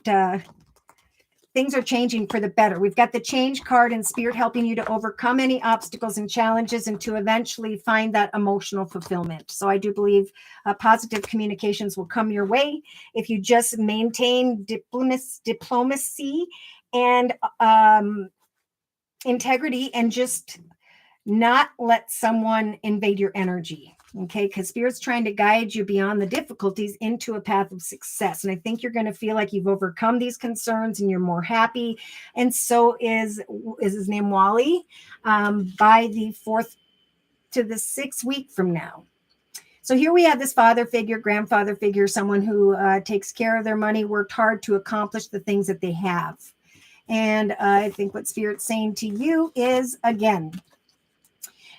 things are changing for the better. We've got the change card and Spirit helping you to overcome any obstacles and challenges, and to eventually find that emotional fulfillment. So I do believe positive communications will come your way if you just maintain diplomacy and integrity, and just not let someone invade your energy. Okay, because Spirit's trying to guide you beyond the difficulties into a path of success. And I think you're going to feel like you've overcome these concerns and you're more happy. And so is his name Wally, by the 4th to the 6th week from now. So here we have this father figure, grandfather figure, someone who takes care of their money, worked hard to accomplish the things that they have. And I think what Spirit's saying to you is, again,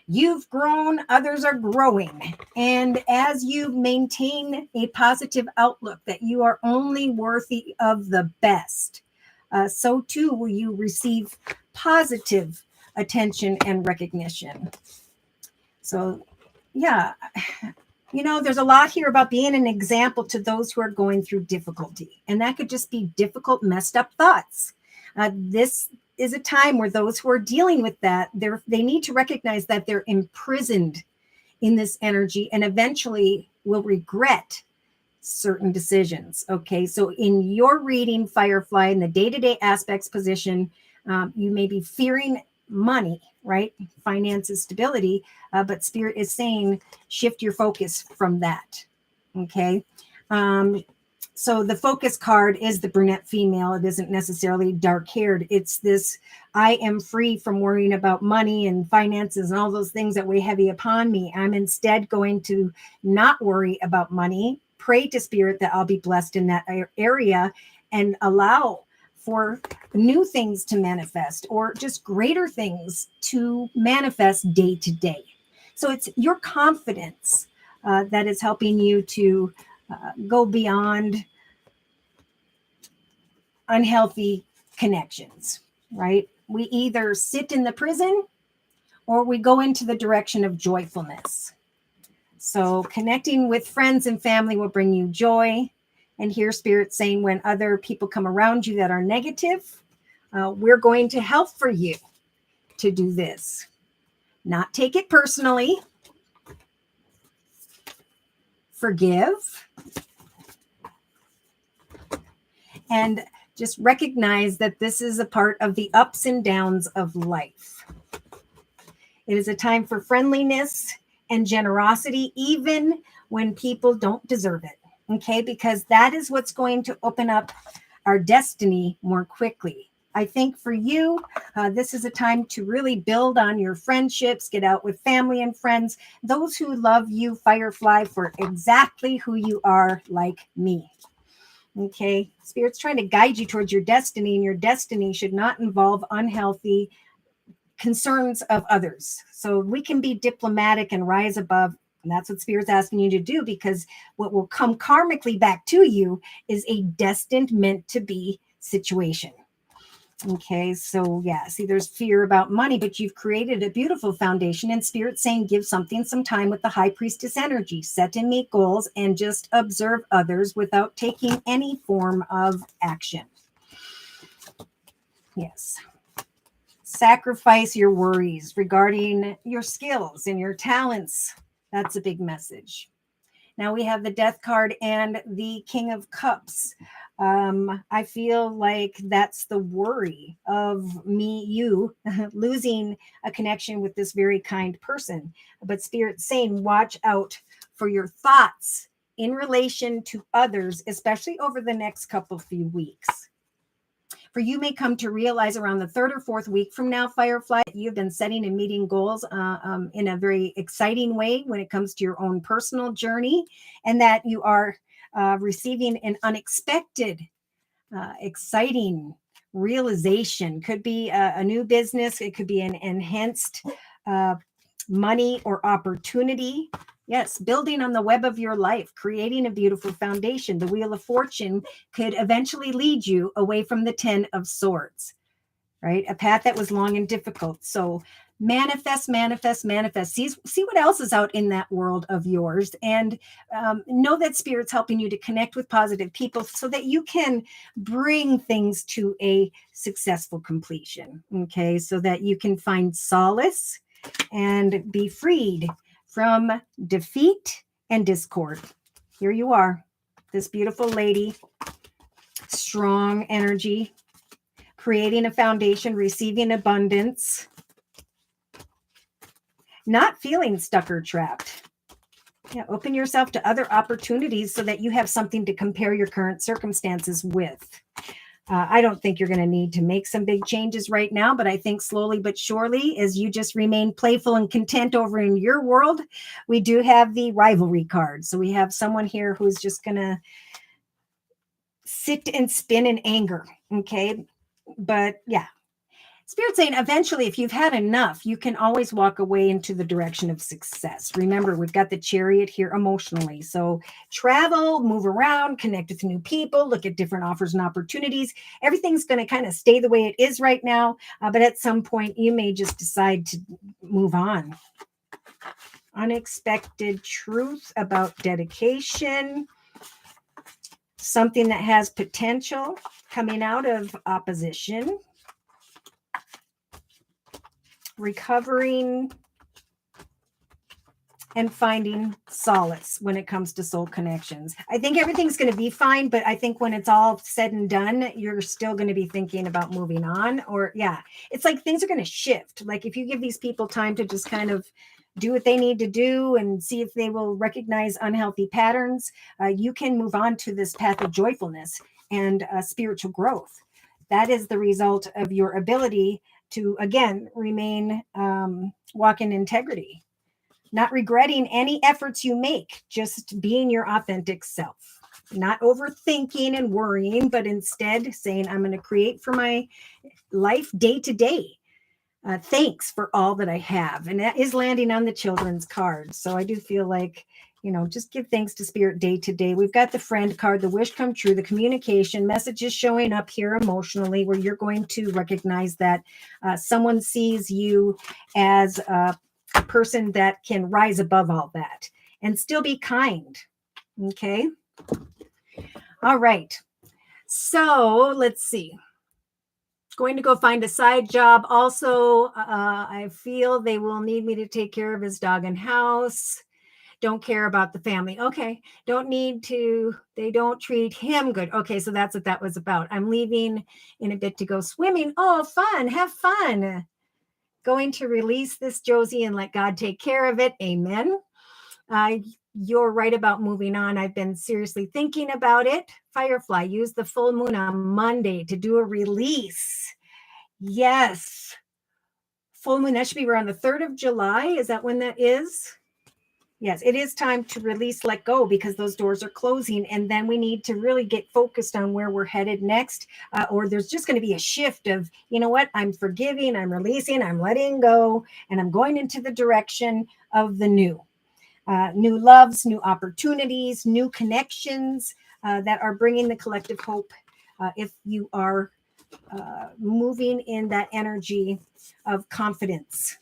you've grown, others are growing. And as you maintain a positive outlook that you are only worthy of the best, so too will you receive positive attention and recognition. So, yeah, there's a lot here about being an example to those who are going through difficulty. And that could just be difficult, messed up thoughts. This is a time where those who are dealing with that, they need to recognize that they're imprisoned in this energy and eventually will regret certain decisions. Okay, so in your reading, Firefly, in the day-to-day aspects position, you may be fearing money, right? Finances, stability, but Spirit is saying shift your focus from that. Okay. So the focus card is the brunette female. It isn't necessarily dark haired. It's this, I am free from worrying about money and finances and all those things that weigh heavy upon me. I'm instead going to not worry about money, pray to Spirit that I'll be blessed in that area, and allow for new things to manifest or just greater things to manifest day to day. So it's your confidence that is helping you to go beyond unhealthy connections, right? We either sit in the prison or we go into the direction of joyfulness. So connecting with friends and family will bring you joy. And here Spirit saying when other people come around you that are negative, we're going to help for you to do this. Not take it personally. Forgive. And just recognize that this is a part of the ups and downs of life. It is a time for friendliness and generosity, even when people don't deserve it. Okay, because that is what's going to open up our destiny more quickly. I think for you, this is a time to really build on your friendships, get out with family and friends, those who love you, Firefly, for exactly who you are, like me. Okay, Spirit's trying to guide you towards your destiny, and your destiny should not involve unhealthy concerns of others. So we can be diplomatic and rise above. And that's what Spirit's asking you to do, because what will come karmically back to you is a destined, meant to be situation. Okay, so yeah, see, there's fear about money, but you've created a beautiful foundation, and Spirit saying give something some time with the High Priestess energy, set and meet goals, and just observe others without taking any form of action. Yes. Sacrifice your worries regarding your skills and your talents. That's a big message. Now we have the Death card and the King of Cups. I feel like that's the worry of you losing a connection with this very kind person. But Spirit's saying, watch out for your thoughts in relation to others, especially over the next few weeks. For you may come to realize around the 3rd or 4th week from now, Firefly, you've been setting and meeting goals in a very exciting way when it comes to your own personal journey, and that you are receiving an unexpected, exciting realization. Could be a new business. It could be an enhanced money or opportunity. Yes, building on the web of your life, creating a beautiful foundation. The Wheel of Fortune could eventually lead you away from the 10 of Swords, right? A path that was long and difficult. So manifest, manifest, manifest. See what else is out in that world of yours, and know that Spirit's helping you to connect with positive people so that you can bring things to a successful completion. Okay, so that you can find solace and be freed from defeat and discord. Here you are, this beautiful lady, strong energy, creating a foundation, receiving abundance, not feeling stuck or trapped. Yeah, open yourself to other opportunities so that you have something to compare your current circumstances with. I don't think you're going to need to make some big changes right now, but I think slowly but surely, as you just remain playful and content over in your world, we do have the rivalry card. So we have someone here who's just going to sit and spin in anger. Okay. But yeah, Spirit's saying eventually, if you've had enough, you can always walk away into the direction of success. Remember, we've got the Chariot here emotionally. So travel, move around, connect with new people, look at different offers and opportunities. Everything's going to kind of stay the way it is right now. But at some point, you may just decide to move on. unexpected truth about dedication, something that has potential coming out of opposition, recovering and finding solace when it comes to soul connections. I think everything's going to be fine, but I think when it's all said and done, you're still going to be thinking about moving on. Or yeah, it's like things are going to shift. Like if you give these people time to just kind of do what they need to do and see if they will recognize unhealthy patterns, you can move on to this path of joyfulness and spiritual growth. That is the result of your ability to, again, remain walk in integrity, not regretting any efforts you make, just being your authentic self, not overthinking and worrying, but instead saying, I'm going to create for my life day to day. Thanks for all that I have. And that is landing on the children's card. So I do feel like, just give thanks to spirit day to day. We've got the friend card, the wish come true, the communication messages showing up here emotionally, where you're going to recognize that someone sees you as a person that can rise above all that and still be kind. Okay. All right. So let's see. Going to go find a side job. Also, I feel they will need me to take care of his dog and house. Don't care about the family. Okay. Don't need to. They don't treat him good. Okay. So that's what that was about. I'm leaving in a bit to go swimming. Oh, fun. Have fun. Going to release this, Josie, and let God take care of it. Amen. You're right about moving on. I've been seriously thinking about it. Firefly, use the full moon on Monday to do a release. Yes. Full moon, that should be around the 3rd of July. Is that when that is? Yes, it is time to release, let go, because those doors are closing. And then we need to really get focused on where we're headed next. Or there's just going to be a shift of, you know what, I'm forgiving, I'm releasing, I'm letting go, and I'm going into the direction of the new. New loves, new opportunities, new connections that are bringing the collective hope. If you are moving in that energy of confidence,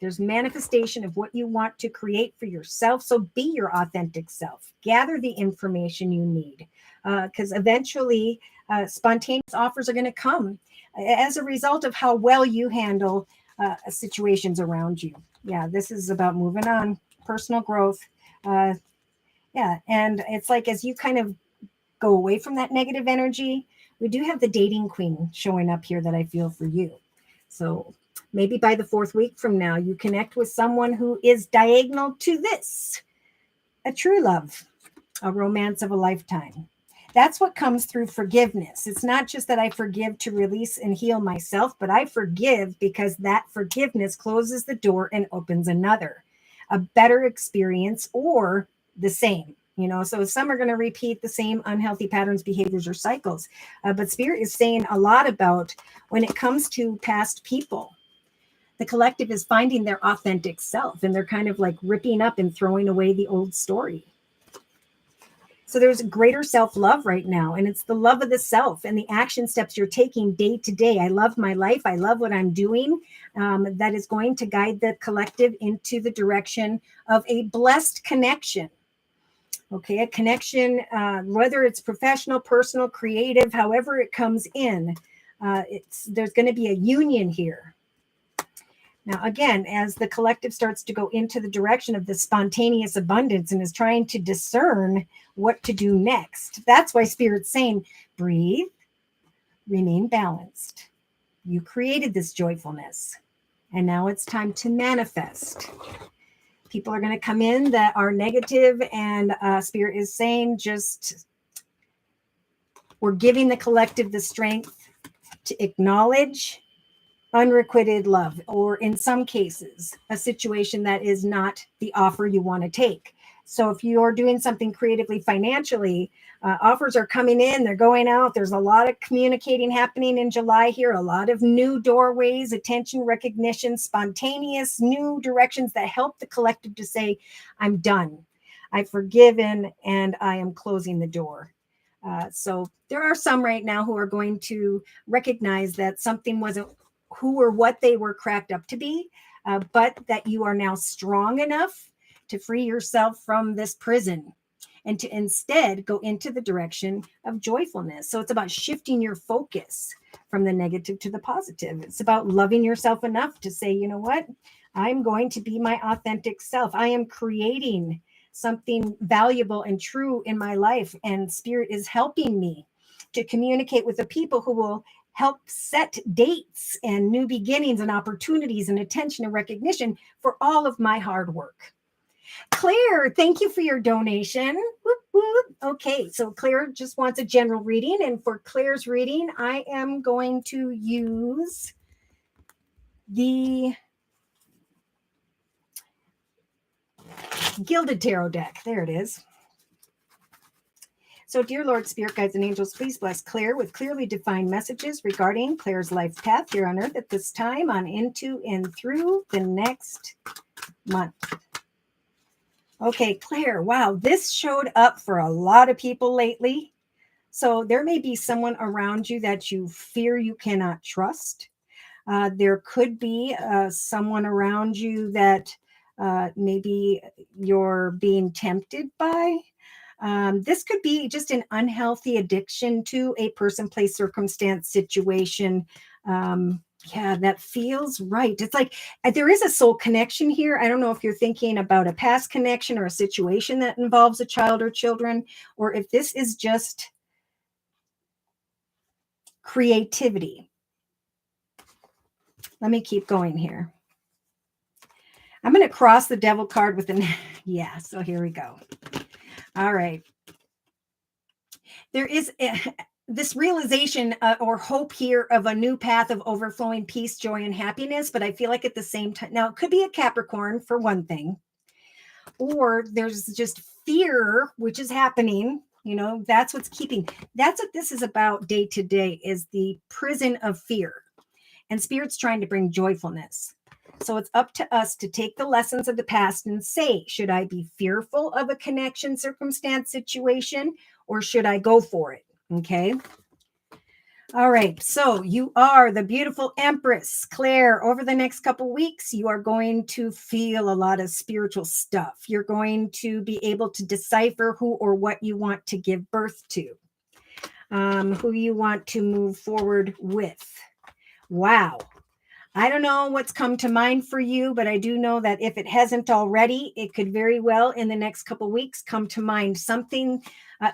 there's manifestation of what you want to create for yourself. So be your authentic self. Gather the information you need, because eventually spontaneous offers are going to come as a result of how well you handle situations around you. Yeah, this is about moving on. Personal growth. Yeah. And it's like, as you kind of go away from that negative energy, we do have the dating queen showing up here that I feel for you. So maybe by the 4th week from now, you connect with someone who is diagonal to this, a true love, a romance of a lifetime. That's what comes through forgiveness. It's not just that I forgive to release and heal myself, but I forgive because that forgiveness closes the door and opens another, a better experience, or the same. So some are going to repeat the same unhealthy patterns, behaviors, or cycles. But Spirit is saying a lot about when it comes to past people. The collective is finding their authentic self, and they're kind of like ripping up and throwing away the old story. So there's greater self-love right now, and it's the love of the self and the action steps you're taking day to day. I love my life. I love what I'm doing. That is going to guide the collective into the direction of a blessed connection. Okay, a connection, whether it's professional, personal, creative, however it comes in, there's going to be a union here. Now, again, as the collective starts to go into the direction of the spontaneous abundance and is trying to discern what to do next, that's why Spirit's saying, breathe, remain balanced. You created this joyfulness, and now it's time to manifest. People are going to come in that are negative, and Spirit is saying, we're giving the collective the strength to acknowledge unrequited love, or in some cases, a situation that is not the offer you want to take. So if you're doing something creatively, financially, offers are coming in, they're going out. There's a lot of communicating happening in July here, a lot of new doorways, attention, recognition, spontaneous new directions that help the collective to say, I'm done, I've forgiven, and I am closing the door. So there are some right now who are going to recognize that something wasn't who or what they were cracked up to be, but that you are now strong enough to free yourself from this prison and to instead go into the direction of joyfulness. So it's about shifting your focus from the negative to the positive. It's about loving yourself enough to say, you know what? I'm going to be my authentic self. I am creating something valuable and true in my life, and Spirit is helping me to communicate with the people who will help set dates and new beginnings and opportunities and attention and recognition for all of my hard work. Claire, thank you for your donation. Whoop, whoop. Okay, so Claire just wants a general reading. And for Claire's reading, I am going to use the Gilded Tarot deck. There it is. So, dear Lord, Spirit Guides and Angels, please bless Claire with clearly defined messages regarding Claire's life path here on Earth at this time, on into and through the next month. Okay, Claire, wow, this showed up for a lot of people lately. So there may be someone around you that you fear you cannot trust. There could be someone around you that maybe you're being tempted by. This could be just an unhealthy addiction to a person, place, circumstance, situation. Yeah, that feels right. It's like there is a soul connection here. I don't know if you're thinking about a past connection or a situation that involves a child or children, or if this is just creativity. Let me keep going here. I'm going to cross the devil card with an, yeah, so here we go. All right. There is this realization or hope here of a new path of overflowing peace, joy, and happiness. But I feel like at the same time, now it could be a Capricorn for one thing, or there's just fear, which is happening. You know, that's what's keeping, that's what this is about day to day, is the prison of fear. And Spirit's trying to bring joyfulness. So it's up to us to take the lessons of the past and say, should I be fearful of a connection, circumstance, situation, or should I go for it? Okay. All right. So you are the beautiful Empress, Claire. Over the next couple weeks, you are going to feel a lot of spiritual stuff. You're going to be able to decipher who or what you want to give birth to, who you want to move forward with. Wow. I don't know what's come to mind for you, but I do know that if it hasn't already, it could very well in the next couple of weeks come to mind something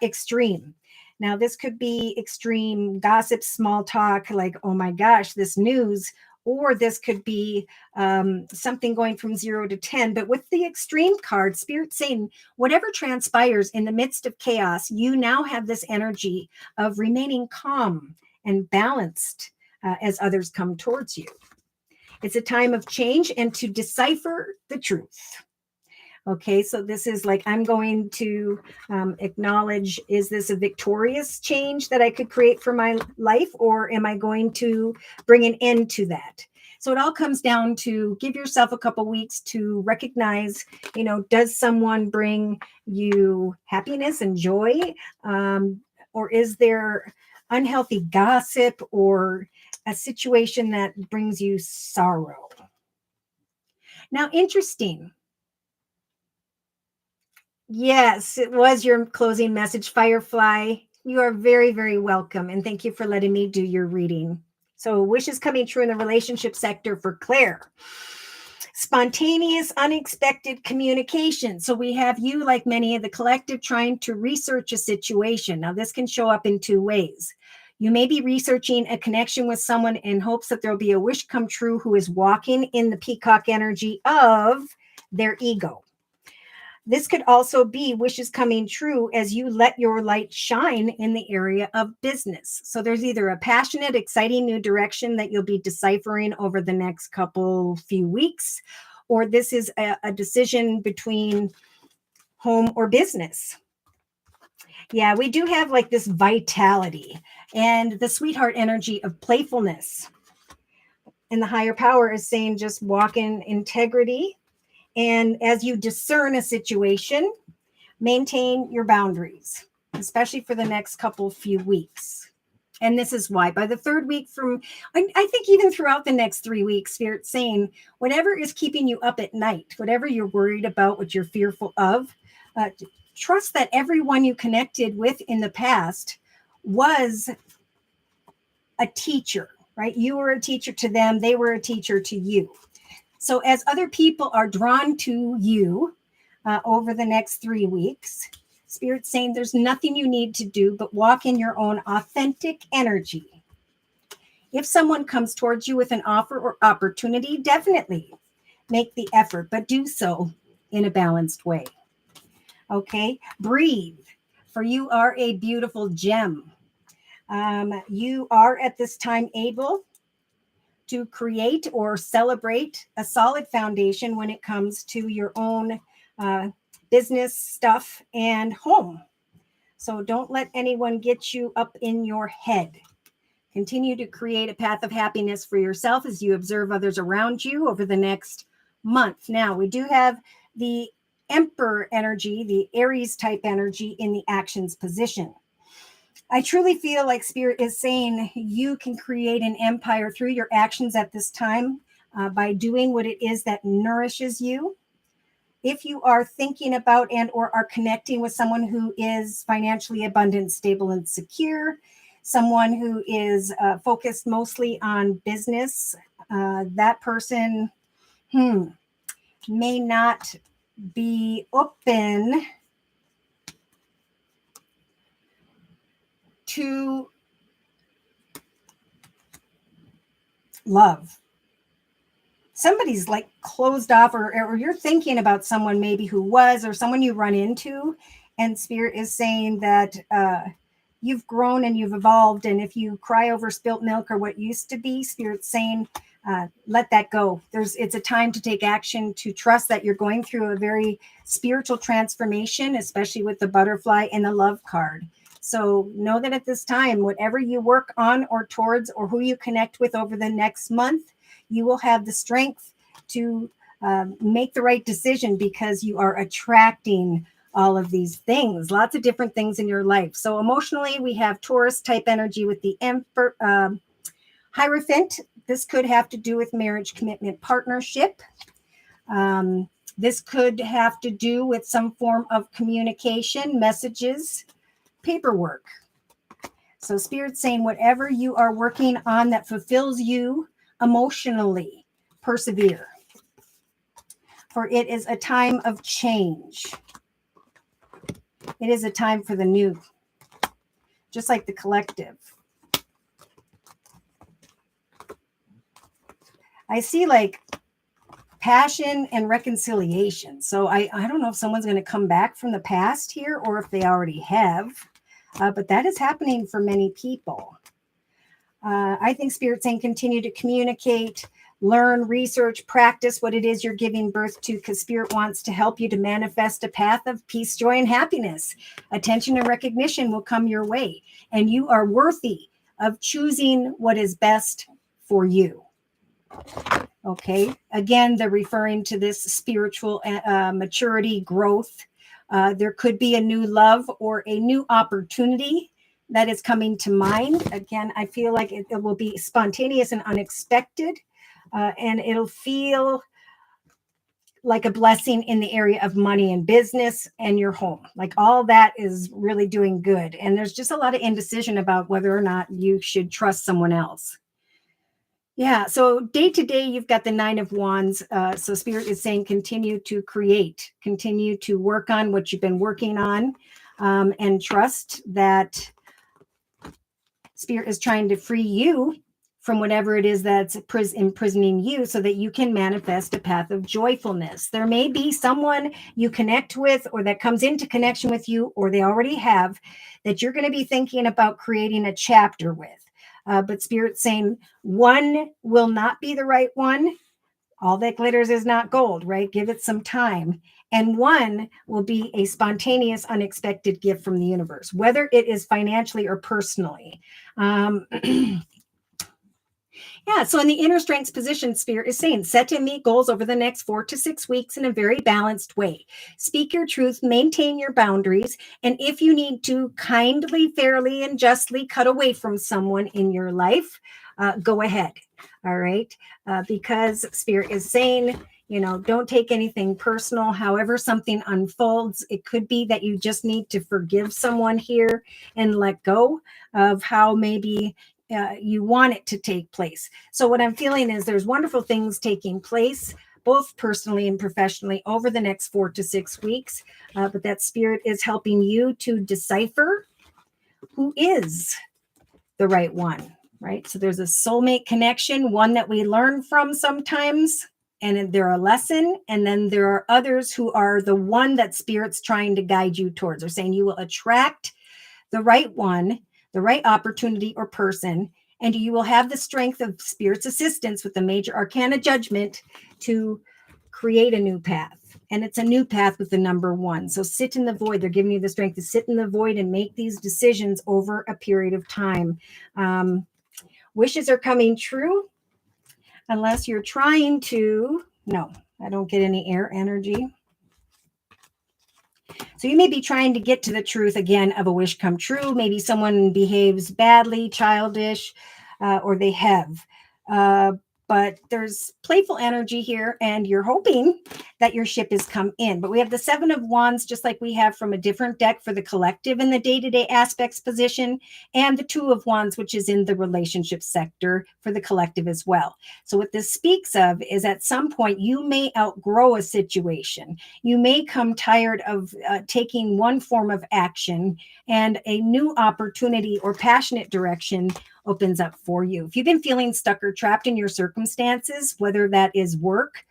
extreme. Now, this could be extreme gossip, small talk, like, oh my gosh, this news, or this could be something going from 0 to 10. But with the extreme card, Spirit saying, whatever transpires in the midst of chaos, you now have this energy of remaining calm and balanced as others come towards you. It's a time of change and to decipher the truth. Okay, so this is like, I'm going to acknowledge, is this a victorious change that I could create for my life, or am I going to bring an end to that? So it all comes down to give yourself a couple weeks to recognize, you know, does someone bring you happiness and joy? Or is there unhealthy gossip or a situation that brings you sorrow? Now, interesting. Yes, it was your closing message, Firefly. You are very, very welcome. And thank you for letting me do your reading. So wishes coming true in the relationship sector for Claire. Spontaneous, unexpected communication. So we have you, like many of the collective, trying to research a situation. Now, this can show up in two ways. You may be researching a connection with someone in hopes that there'll be a wish come true who is walking in the peacock energy of their ego. This could also be wishes coming true as you let your light shine in the area of business. So there's either a passionate, exciting new direction that you'll be deciphering over the next few weeks, or this is a decision between home or business. Yeah, we do have like this vitality and the sweetheart energy of playfulness. And the higher power is saying just walk in integrity. And as you discern a situation, maintain your boundaries, especially for the next few weeks. And this is why by the third week from, I think even throughout the next 3 weeks, Spirit's saying, whatever is keeping you up at night, whatever you're worried about, what you're fearful of, trust that everyone you connected with in the past was a teacher, right? You were a teacher to them. They were a teacher to you. So as other people are drawn to you over the next 3 weeks, Spirit's saying there's nothing you need to do but walk in your own authentic energy. If someone comes towards you with an offer or opportunity, definitely make the effort, but do so in a balanced way. Okay, breathe, for you are a beautiful gem. You are at this time able to create or celebrate a solid foundation when it comes to your own business stuff and home. So don't let anyone get you up in your head. Continue to create a path of happiness for yourself as you observe others around you over the next month. Now, we do have the Emperor energy, the Aries type energy in the actions position. I truly feel like Spirit is saying you can create an empire through your actions at this time by doing what it is that nourishes you. If you are thinking about and or are connecting with someone who is financially abundant, stable, and secure, someone who is focused mostly on business, that person may not be open to love. Somebody's like closed off, or you're thinking about someone maybe who was, or someone you run into, and Spirit is saying that you've grown and you've evolved. And if you cry over spilt milk or what used to be, Spirit's saying, let that go. It's a time to take action, to trust that you're going through a very spiritual transformation, especially with the butterfly and the love card. So know that at this time, whatever you work on or towards, or who you connect with over the next month, you will have the strength to make the right decision, because you are attracting all of these things, lots of different things in your life. So emotionally, we have Taurus type energy with the Emperor, Hierophant. This could have to do with marriage, commitment, partnership. This could have to do with some form of communication, messages, paperwork. So Spirit's saying whatever you are working on that fulfills you emotionally, persevere. For it is a time of change. It is a time for the new, just like the collective. I see like passion and reconciliation. So I don't know if someone's going to come back from the past here, or if they already have, but that is happening for many people. I think Spirit's saying continue to communicate, learn, research, practice what it is you're giving birth to, because Spirit wants to help you to manifest a path of peace, joy, and happiness. Attention and recognition will come your way, and you are worthy of choosing what is best for you. Okay. Again, they're referring to this spiritual maturity, growth. There could be a new love or a new opportunity that is coming to mind. Again, I feel like it will be spontaneous and unexpected, and it'll feel like a blessing in the area of money and business and your home. Like all that is really doing good. And there's just a lot of indecision about whether or not you should trust someone else. Yeah. So day to day, you've got the 9 of Wands. So Spirit is saying continue to create, continue to work on what you've been working on, and trust that Spirit is trying to free you from whatever it is that's imprisoning you, so that you can manifest a path of joyfulness. There may be someone you connect with, or that comes into connection with you, or they already have, that you're going to be thinking about creating a chapter with. But Spirit's saying one will not be the right one. All that glitters is not gold, right? Give it some time. And one will be a spontaneous, unexpected gift from the universe, whether it is financially or personally. Yeah. So in the inner strengths position, Spirit is saying set and meet goals over the next 4 to 6 weeks in a very balanced way. Speak your truth, maintain your boundaries. And if you need to kindly, fairly, and justly cut away from someone in your life, go ahead. All right. Because Spirit is saying, don't take anything personal. However, something unfolds, it could be that you just need to forgive someone here and let go of how maybe you want it to take place. So what I'm feeling is there's wonderful things taking place, both personally and professionally, over the next 4 to 6 weeks. But that Spirit is helping you to decipher who is the right one, right? So there's a soulmate connection, one that we learn from sometimes, and they're a lesson. And then there are others who are the one that Spirit's trying to guide you towards. They're saying you will attract the right one, the right opportunity or person, and you will have the strength of Spirit's assistance with the major arcana judgment to create a new path. And it's a new path with the number 1. So sit in the void. They're giving you the strength to sit in the void and make these decisions over a period of time. Wishes are coming true unless you're trying to. No, I don't get any air energy. So you may be trying to get to the truth again of a wish come true. Maybe someone behaves badly, childish, or they have. But there's playful energy here, and you're hoping that your ship has come in. But we have the 7 of Wands, just like we have from a different deck for the collective in the day-to-day aspects position, and the 2 of Wands, which is in the relationship sector for the collective as well. So what this speaks of is at some point you may outgrow a situation. You may come tired of taking one form of action, and a new opportunity or passionate direction opens up for you. If you've been feeling stuck or trapped in your circumstances, whether that is work,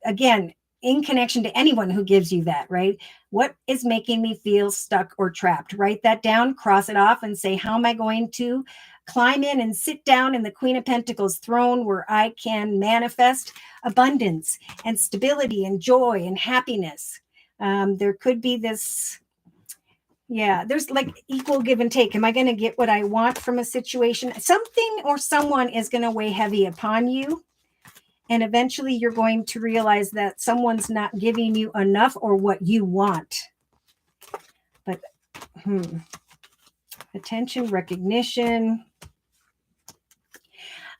again, in connection to anyone who gives you that, right? What is making me feel stuck or trapped? Write that down, cross it off, and say, how am I going to climb in and sit down in the Queen of Pentacles throne where I can manifest abundance and stability and joy and happiness? There could be this. Yeah, there's like equal give and take. Am I going to get what I want from a situation? Something or someone is going to weigh heavy upon you. And eventually you're going to realize that someone's not giving you enough or what you want. But attention, recognition,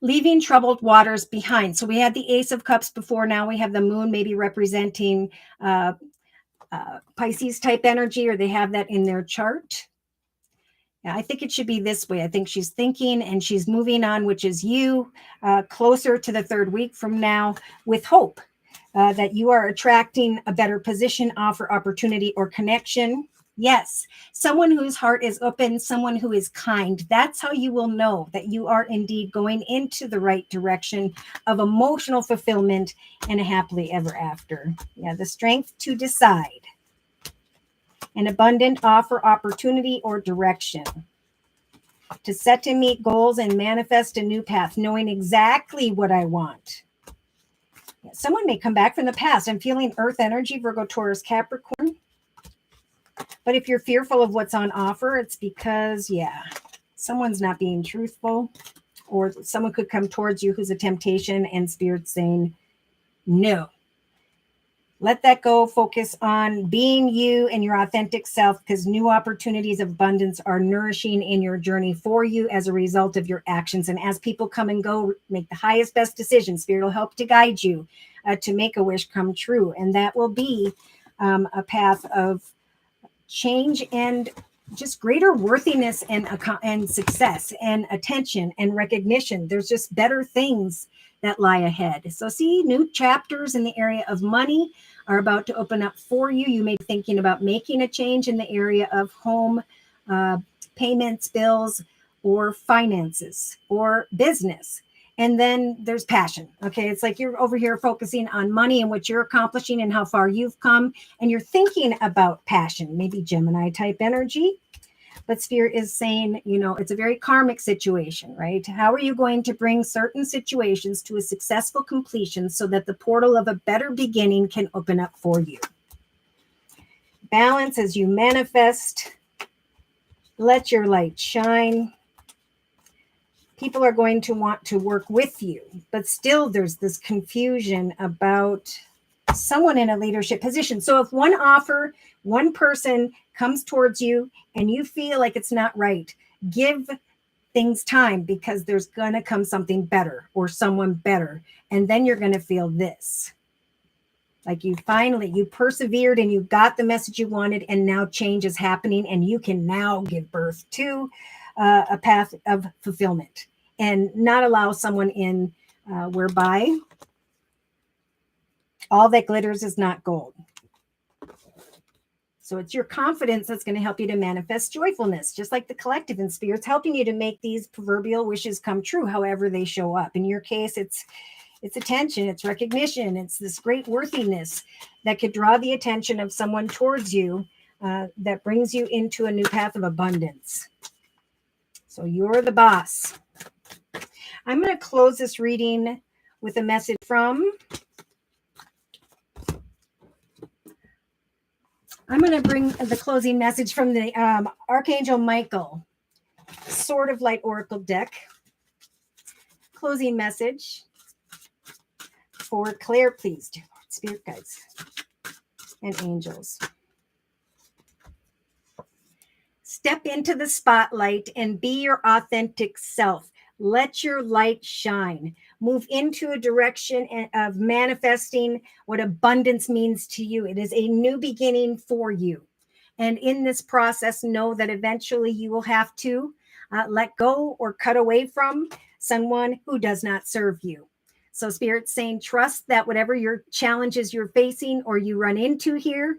leaving troubled waters behind. So we had the Ace of Cups before. Now we have the Moon maybe representing Pisces type energy, or they have that in their chart. I think it should be this way. I think she's thinking and she's moving on, which is you, closer to the 3rd week from now, with hope that you are attracting a better position, offer, opportunity, or connection. Yes, someone whose heart is open, someone who is kind. That's how you will know that you are indeed going into the right direction of emotional fulfillment and a happily ever after. Yeah, the strength to decide. An abundant offer, opportunity, or direction. To set and meet goals and manifest a new path, knowing exactly what I want. Someone may come back from the past. I'm feeling Earth energy, Virgo, Taurus, Capricorn. But if you're fearful of what's on offer, it's because, someone's not being truthful, or someone could come towards you who's a temptation and Spirit saying, no. Let that go. Focus on being you and your authentic self, because new opportunities of abundance are nourishing in your journey for you as a result of your actions. And as people come and go, make the highest, best decision. Spirit will help to guide you to make a wish come true. And that will be a path of change and just greater worthiness and success and attention and recognition. There's just better things that lie ahead. So see, new chapters in the area of money are about to open up for you. You may be thinking about making a change in the area of home payments, bills, or finances, or business. And then there's passion. Okay, it's like you're over here focusing on money and what you're accomplishing and how far you've come, and you're thinking about passion, maybe Gemini type energy. But Spirit is saying, it's a very karmic situation, right? How are you going to bring certain situations to a successful completion so that the portal of a better beginning can open up for you? Balance as you manifest. Let your light shine. People are going to want to work with you, but still there's this confusion about someone in a leadership position. So if one person comes towards you and you feel like it's not right, give things time, because there's going to come something better or someone better. And then you're going to feel this. Like you persevered and you got the message you wanted, and now change is happening, and you can now give birth to a path of fulfillment and not allow someone in whereby all that glitters is not gold. So it's your confidence that's going to help you to manifest joyfulness, just like the collective and spirits helping you to make these proverbial wishes come true, however they show up. In your case, it's attention, it's recognition, it's this great worthiness that could draw the attention of someone towards you that brings you into a new path of abundance. So you're the boss. I'm going to close this reading with a message from... I'm going to bring the closing message from the Archangel Michael, Sword of Light Oracle deck. Closing message for Claire, please, spirit guides and angels. Step into the spotlight and be your authentic self. Let your light shine. Move into a direction of manifesting what abundance means to you. It is a new beginning for you. And in this process, know that eventually you will have to let go or cut away from someone who does not serve you. So Spirit's saying, trust that whatever your challenges you're facing or you run into here,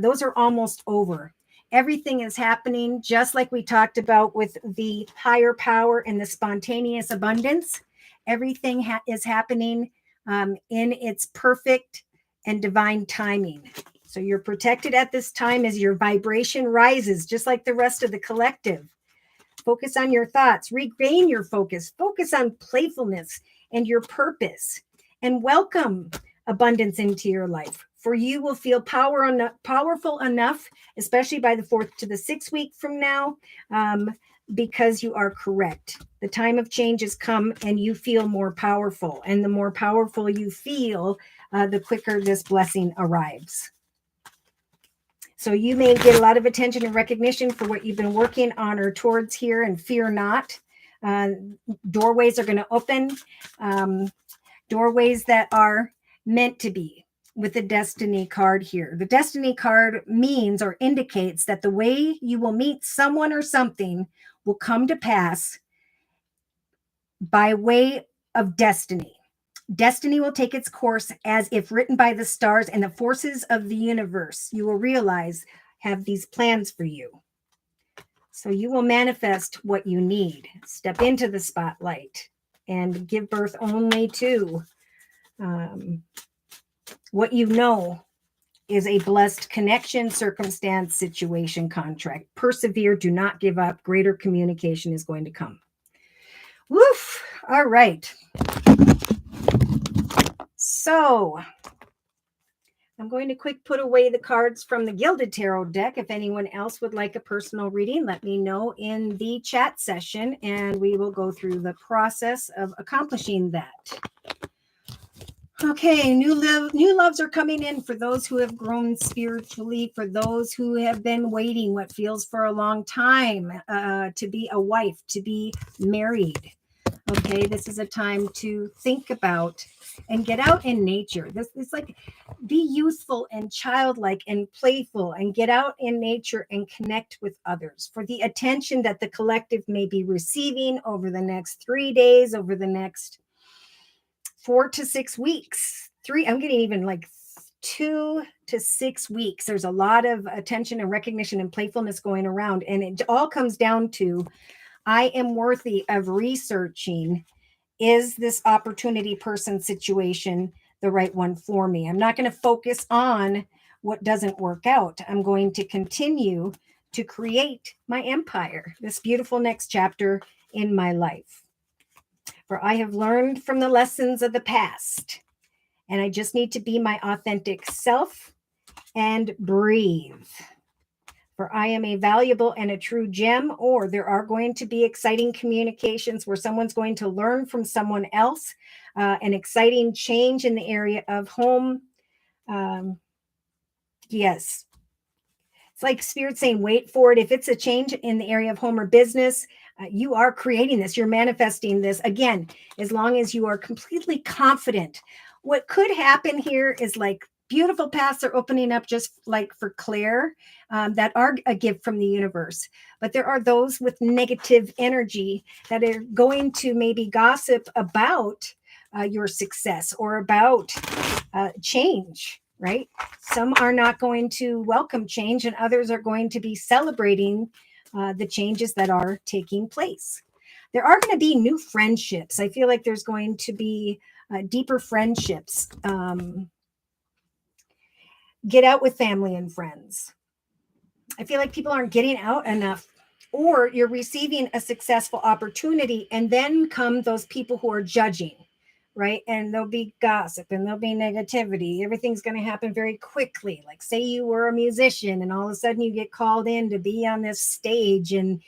those are almost over. Everything is happening just like we talked about with the higher power and the spontaneous abundance. Everything is happening in its perfect and divine timing. So you're protected at this time as your vibration rises, just like the rest of the collective. Focus on your thoughts, regain your focus, focus on playfulness and your purpose, and welcome abundance into your life. For you will feel powerful enough, especially by the 4th to the 6th week from now, because you are correct. The time of change has come and you feel more powerful. And the more powerful you feel, the quicker this blessing arrives. So you may get a lot of attention and recognition for what you've been working on or towards here, and fear not. Doorways are going to open, doorways that are meant to be. With the destiny card here. The destiny card means or indicates that the way you will meet someone or something will come to pass by way of destiny. Destiny will take its course as if written by the stars, and the forces of the universe, you will realize, have these plans for you. So you will manifest what you need. Step into the spotlight and give birth only to what you know is a blessed connection, circumstance, situation, contract. Persevere. Do not give up. Greater communication is going to come. Woof. All right. So I'm going to quick put away the cards from the Gilded Tarot deck. If anyone else would like a personal reading, let me know in the chat session, and we will go through the process of accomplishing that. Okay, new loves are coming in for those who have grown spiritually, for those who have been waiting what feels for a long time to be a wife, to be married. Okay, this is a time to think about and get out in nature. This is like, be youthful and childlike and playful, and get out in nature and connect with others for the attention that the collective may be receiving over the next 3 days, over the next 4 to 6 weeks. I'm getting even like 2 to 6 weeks. There's a lot of attention and recognition and playfulness going around. And it all comes down to, I am worthy of researching, is this opportunity person situation the right one for me? I'm not going to focus on what doesn't work out. I'm going to continue to create my empire, this beautiful next chapter in my life. For I have learned from the lessons of the past, and I just need to be my authentic self and breathe. For I am a valuable and a true gem, or there are going to be exciting communications where someone's going to learn from someone else, an exciting change in the area of home. Yes, it's like Spirit saying, wait for it. If it's a change in the area of home or business, you are creating this, you're manifesting this. Again, as long as you are completely confident. What could happen here is like beautiful paths are opening up, just like for Claire, that are a gift from the universe. But there are those with negative energy that are going to maybe gossip about your success or about change, right? Some are not going to welcome change, and others are going to be celebrating the changes that are taking place. There are going to be new friendships. I feel like there's going to be deeper friendships. Get out with family and friends. I feel like people aren't getting out enough, or you're receiving a successful opportunity, and then come those people who are judging, right? And there'll be gossip and there'll be negativity. Everything's going to happen very quickly. Like, say you were a musician and all of a sudden you get called in to be on this stage, and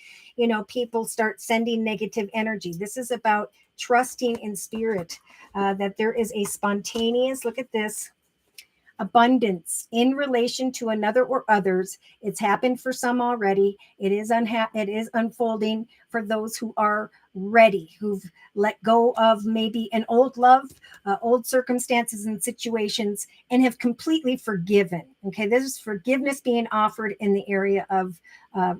people start sending negative energy. This is about trusting in spirit, that there is a spontaneous, look at this, abundance in relation to another or others. It's happened for some already. It is unfolding for those who are ready, who've let go of maybe an old love, old circumstances and situations, and have completely forgiven. Okay, there's forgiveness being offered in the area of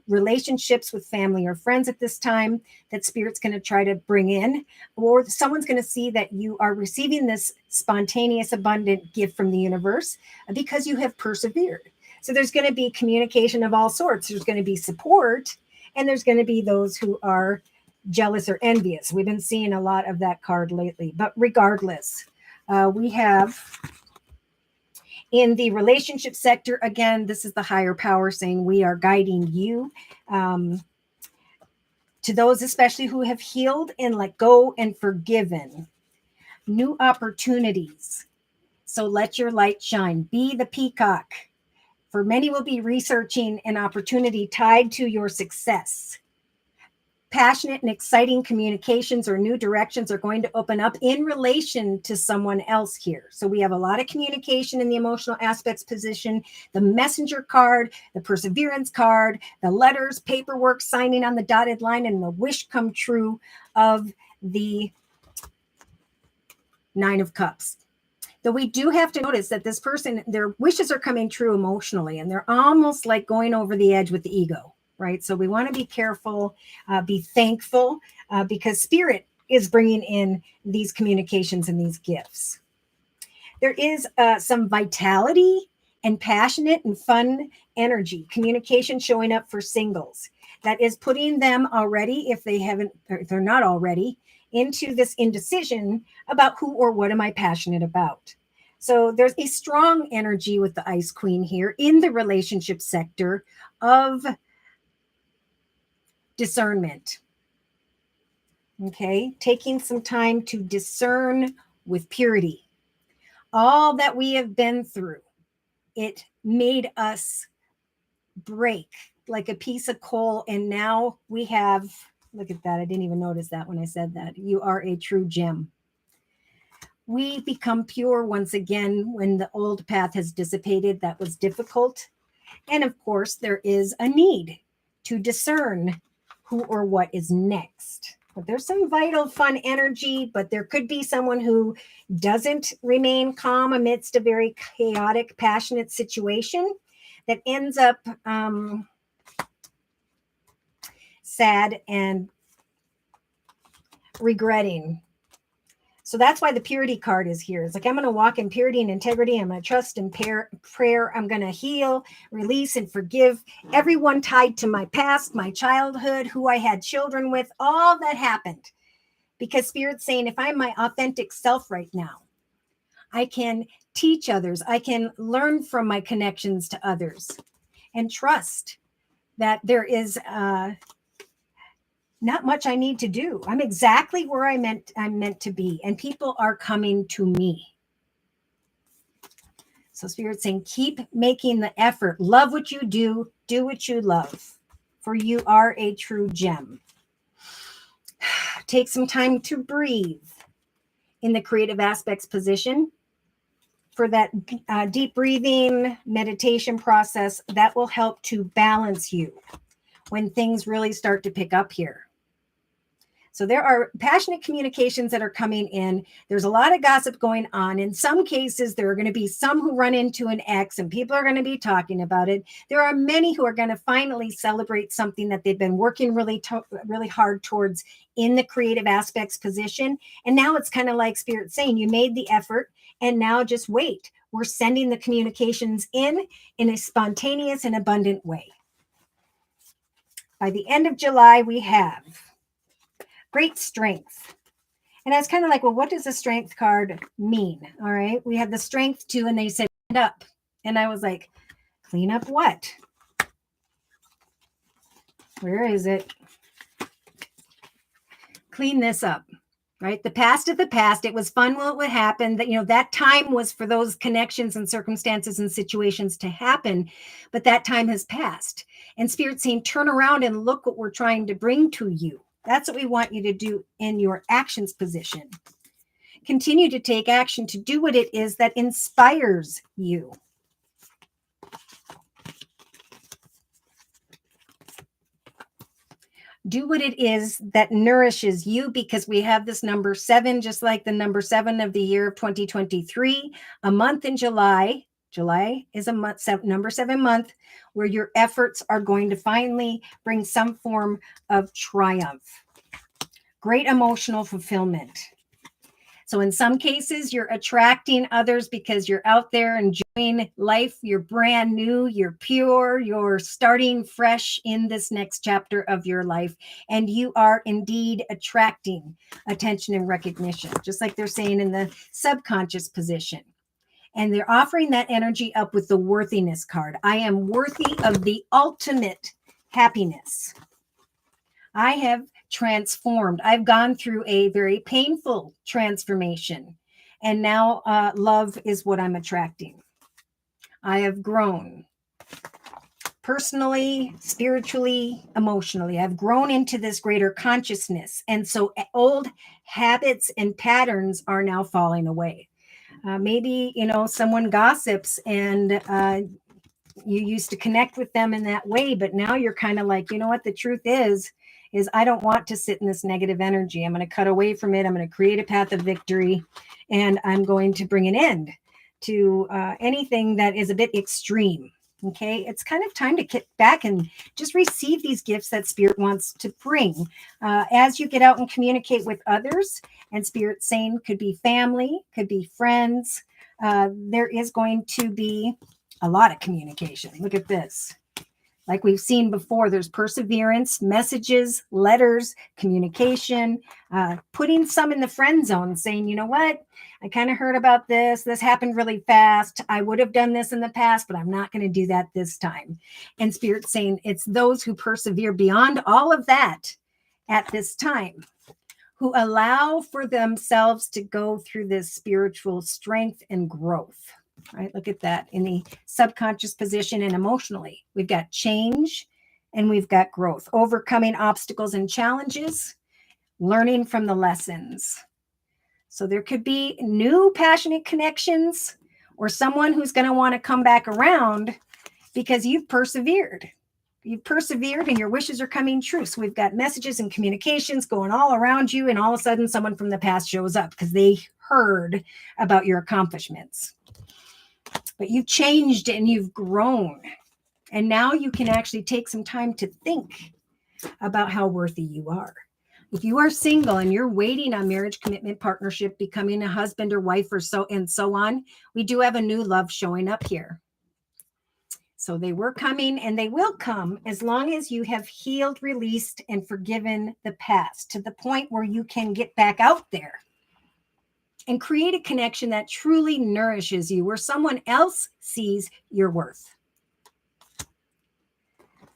relationships with family or friends at this time, that Spirit's going to try to bring in, or someone's going to see that you are receiving this spontaneous, abundant gift from the universe because you have persevered. So there's going to be communication of all sorts. There's going to be support, and there's going to be those who are jealous or envious. We've been seeing a lot of that card lately. But regardless, we have in the relationship sector, again, this is the higher power saying we are guiding you, to those especially who have healed and let go and forgiven. New opportunities. So let your light shine. Be the peacock. For many will be researching an opportunity tied to your success. Passionate and exciting communications or new directions are going to open up in relation to someone else here. So we have a lot of communication in the emotional aspects position, the messenger card, the perseverance card, the letters, paperwork, signing on the dotted line, and the wish come true of the Nine of Cups. Though we do have to notice that this person, their wishes are coming true emotionally, and they're almost like going over the edge with the ego. Right. So we want to be careful, be thankful, because Spirit is bringing in these communications and these gifts. There is some vitality and passionate and fun energy, communication showing up for singles. That is putting them already, if they're not already, into this indecision about who or what am I passionate about. So there's a strong energy with the Ice Queen here in the relationship sector of discernment. Okay, taking some time to discern with purity. All that we have been through, it made us break like a piece of coal. And now we have, look at that. I didn't even notice that when I said that. You are a true gem. We become pure once again when the old path has dissipated. That was difficult. And of course, there is a need to discern who or what is next. But there's some vital, fun energy, but there could be someone who doesn't remain calm amidst a very chaotic, passionate situation that ends up sad and regretting. So that's why the purity card is here. It's like, I'm going to walk in purity and integrity. I'm going to trust in prayer. I'm going to heal, release, and forgive everyone tied to my past, my childhood, who I had children with, all that happened. Because Spirit's saying, if I'm my authentic self right now, I can teach others. I can learn from my connections to others and trust that there is not much I need to do. I'm exactly where I'm meant to be, and people are coming to me. So Spirit's saying, keep making the effort. Love what you do. Do what you love. For you are a true gem. Take some time to breathe in the creative aspects position. For that deep breathing meditation process, that will help to balance you when things really start to pick up here. So there are passionate communications that are coming in. There's a lot of gossip going on. In some cases, there are going to be some who run into an ex and people are going to be talking about it. There are many who are going to finally celebrate something that they've been working really hard towards in the creative aspects position. And now it's kind of like Spirit saying, you made the effort and now just wait. We're sending the communications in a spontaneous and abundant way. By the end of July, we have great strength. And I was kind of like, well, what does the strength card mean? All right. We had the strength to, and they said, clean up. And I was like, clean up what? Where is it? Clean this up, right? The past of the past. It was fun while it would happen. That, that time was for those connections and circumstances and situations to happen. But that time has passed. And Spirit's saying, turn around and look what we're trying to bring to you. That's what we want you to do in your actions position. Continue to take action to do what it is that inspires you. Do what it is that nourishes you, because we have this number 7, just like the number 7 of the year of 2023, a month in July. July is a month, number 7 month, where your efforts are going to finally bring some form of triumph. Great emotional fulfillment. So in some cases, you're attracting others because you're out there enjoying life. You're brand new, you're pure, you're starting fresh in this next chapter of your life. And you are indeed attracting attention and recognition, just like they're saying in the subconscious position. And they're offering that energy up with the worthiness card. I am worthy of the ultimate happiness. I have transformed. I've gone through a very painful transformation. And now love is what I'm attracting. I have grown personally, spiritually, emotionally. I've grown into this greater consciousness. And so old habits and patterns are now falling away. Maybe, someone gossips and you used to connect with them in that way, but now you're kind of like, you know what, the truth is I don't want to sit in this negative energy. I'm going to cut away from it. I'm going to create a path of victory, and I'm going to bring an end to anything that is a bit extreme. Okay, it's kind of time to get back and just receive these gifts that Spirit wants to bring. As you get out and communicate with others, and Spirit saying could be family, could be friends, there is going to be a lot of communication. Look at this. Like we've seen before, there's perseverance, messages, letters, communication, putting some in the friend zone, saying, you know what, I kind of heard about this. This happened really fast. I would have done this in the past, but I'm not going to do that this time. And Spirit's saying it's those who persevere beyond all of that at this time, who allow for themselves to go through this spiritual strength and growth. Right? Look at that in the subconscious position and emotionally. We've got change and we've got growth, overcoming obstacles and challenges, learning from the lessons. So there could be new passionate connections or someone who's going to want to come back around because you've persevered. You've persevered and your wishes are coming true. So we've got messages and communications going all around you, and all of a sudden someone from the past shows up because they heard about your accomplishments. But you've changed and you've grown. And now you can actually take some time to think about how worthy you are. If you are single and you're waiting on marriage, commitment, partnership, becoming a husband or wife or so on, we do have a new love showing up here. So they were coming and they will come as long as you have healed, released, and forgiven the past to the point where you can get back out there and create a connection that truly nourishes you, where someone else sees your worth.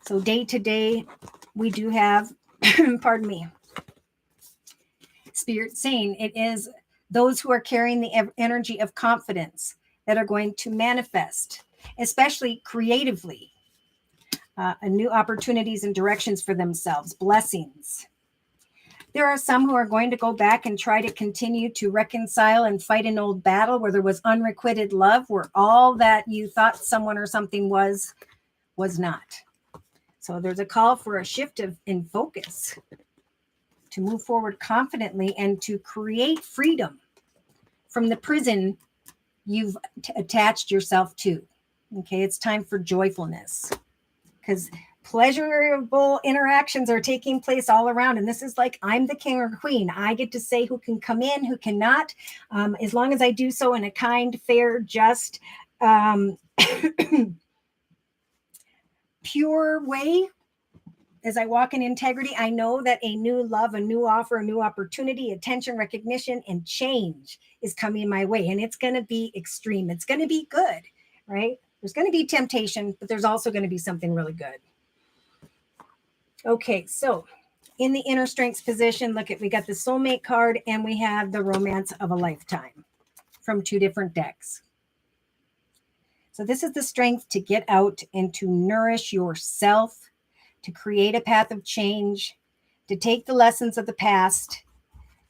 So day to day, we do have, pardon me, Spirit saying it is those who are carrying the energy of confidence that are going to manifest, especially creatively, new opportunities and directions for themselves, blessings. There are some who are going to go back and try to continue to reconcile and fight an old battle where there was unrequited love, where all that you thought someone or something was not. So there's a call for a shift in focus to move forward confidently and to create freedom from the prison you've attached yourself to. Okay, it's time for joyfulness, because pleasurable interactions are taking place all around. And this is like, I'm the king or queen. I get to say who can come in, who cannot, as long as I do so in a kind, fair, just, pure way. As I walk in integrity, I know that a new love, a new offer, a new opportunity, attention, recognition, and change is coming my way. And it's going to be extreme. It's going to be good, right? There's going to be temptation, but there's also going to be something really good. Okay, so in the inner strengths position, we got the soulmate card and we have the romance of a lifetime from 2 different decks. So this is the strength to get out and to nourish yourself, to create a path of change, to take the lessons of the past,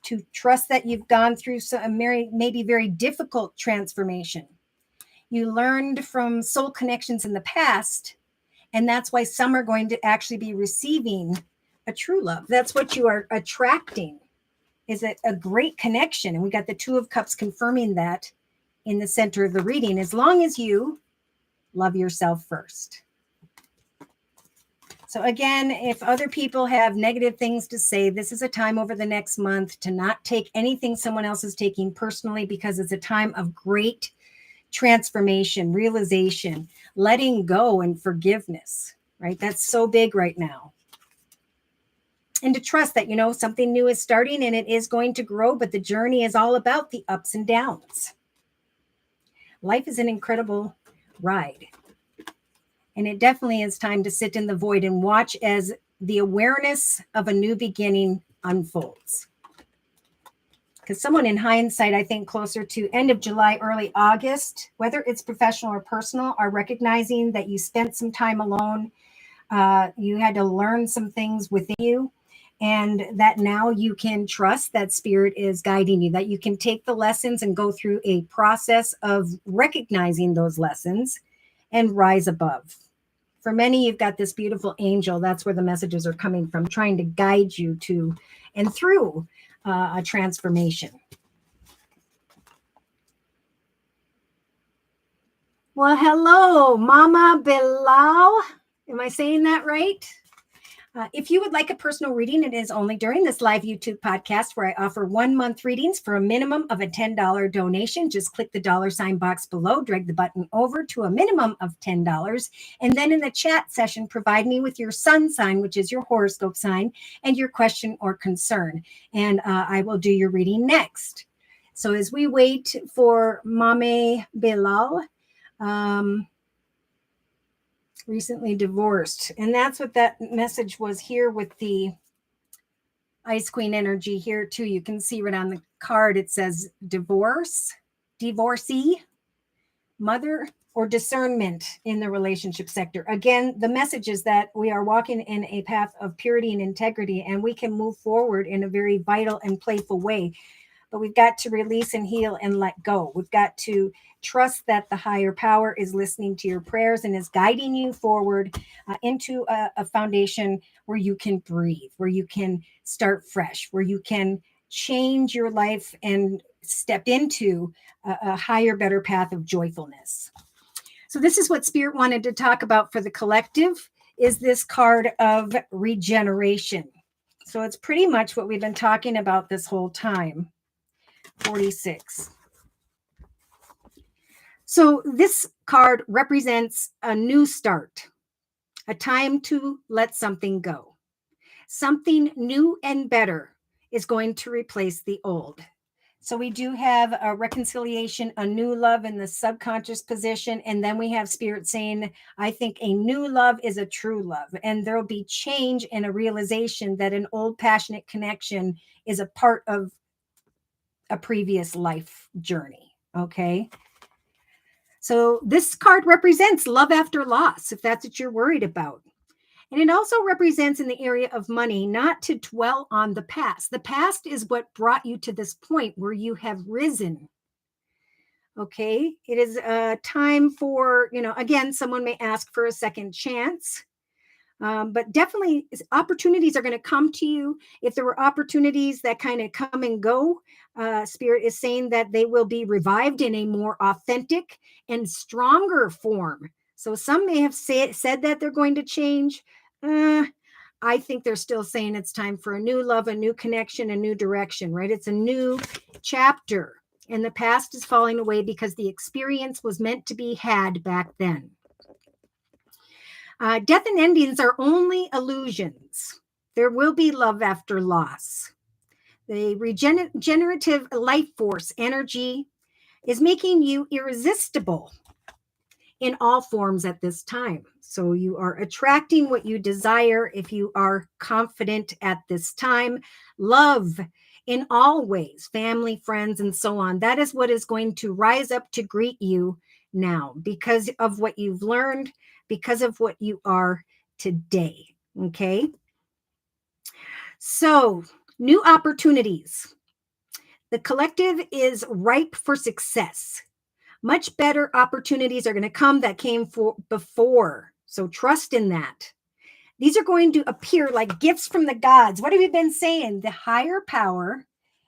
to trust that you've gone through some maybe very difficult transformation. You learned from soul connections in the past, and that's why some are going to actually be receiving a true love. That's what you are attracting, is a great connection. And we got the 2 of Cups confirming that in the center of the reading, as long as you love yourself first. So again, if other people have negative things to say, this is a time over the next month to not take anything someone else is taking personally, because it's a time of great transformation, realization, letting go, and forgiveness, right? That's so big right now. And to trust that, something new is starting and it is going to grow, but the journey is all about the ups and downs. Life is an incredible ride. And it definitely is time to sit in the void and watch as the awareness of a new beginning unfolds. Because someone in hindsight, I think closer to end of July, early August, whether it's professional or personal, are recognizing that you spent some time alone. You had to learn some things within you, and that now you can trust that spirit is guiding you, that you can take the lessons and go through a process of recognizing those lessons and rise above. For many, you've got this beautiful angel. That's where the messages are coming from, trying to guide you to and through a transformation. Well, hello, Mama Bilal. Am I saying that right? If you would like a personal reading, it is only during this live YouTube podcast where I offer 1-month readings for a minimum of a $10 donation. Just click the $sign box below, drag the button over to a minimum of $10. And then in the chat session, provide me with your sun sign, which is your horoscope sign, and your question or concern. And I will do your reading next. So as we wait for Mame Bilal, recently divorced. And that's what that message was here with the Ice Queen energy here too. You can see right on the card, it says divorce, divorcee, mother, or discernment in the relationship sector. Again, the message is that we are walking in a path of purity and integrity, and we can move forward in a very vital and playful way. But we've got to release and heal and let go. We've got to trust that the higher power is listening to your prayers and is guiding you forward into a foundation where you can breathe, where you can start fresh, where you can change your life and step into a higher, better path of joyfulness. So this is what Spirit wanted to talk about for the collective, is this card of regeneration. So it's pretty much what we've been talking about this whole time. 46. So this card represents a new start, a time to let something go. Something new and better is going to replace the old. So we do have a reconciliation, a new love in the subconscious position. And then we have Spirit saying, I think a new love is a true love. And there'll be change and a realization that an old passionate connection is a part of a previous life journey. Okay. So this card represents love after loss, if that's what you're worried about. And it also represents in the area of money, not to dwell on the past. The past is what brought you to this point where you have risen. Okay. It is a time for, again, someone may ask for a second chance. But definitely opportunities are going to come to you. If there were opportunities that kind of come and go, Spirit is saying that they will be revived in a more authentic and stronger form. So some may have said that they're going to change. I think they're still saying it's time for a new love, a new connection, a new direction, right? It's a new chapter. And the past is falling away because the experience was meant to be had back then. Death and endings are only illusions. There will be love after loss. The regenerative life force energy is making you irresistible in all forms at this time. So you are attracting what you desire if you are confident at this time. Love in all ways, family, friends, and so on. That is what is going to rise up to greet you now because of what you've learned, because of what you are today. Okay. So, new opportunities. The collective is ripe for success. Much better opportunities are going to come that came before. So, trust in that. These are going to appear like gifts from the gods. What have we been saying? The higher power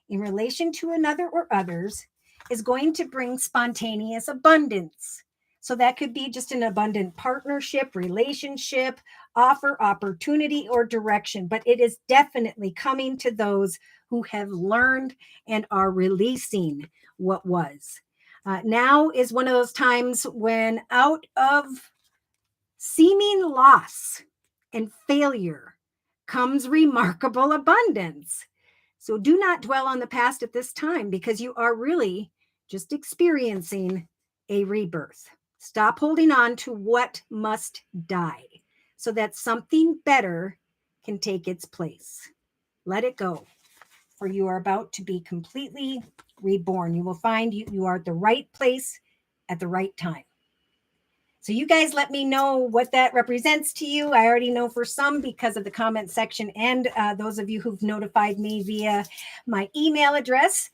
in relation to another or others is going to bring spontaneous abundance. So that could be just an abundant partnership, relationship, offer, opportunity, or direction. But it is definitely coming to those who have learned and are releasing what was. Now is one of those times when out of seeming loss and failure comes remarkable abundance. So do not dwell on the past at this time because you are really just experiencing a rebirth. Stop holding on to what must die so that something better can take its place. Let it go, for you are about to be completely reborn. You will find you are at the right place at the right time. So you guys let me know what that represents to you. I already know for some because of the comment section and those of you who've notified me via my email address.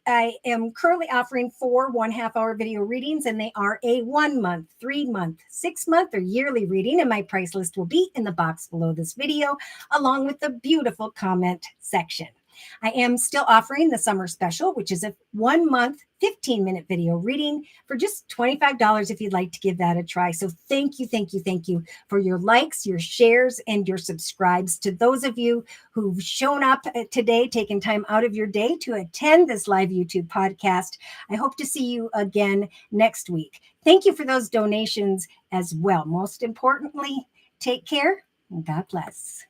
I am currently offering 4 1/2-hour video readings, and they are a 1 month, 3 month, 6 month, or yearly reading. And my price list will be in the box below this video, along with the beautiful comment section. I am still offering the summer special, which is a 1 month, 15-minute video reading for just $25 if you'd like to give that a try. So thank you for your likes, your shares, and your subscribes. To those of you who've shown up today, taken time out of your day to attend this live YouTube podcast, I hope to see you again next week. Thank you for those donations as well. Most importantly, take care and God bless.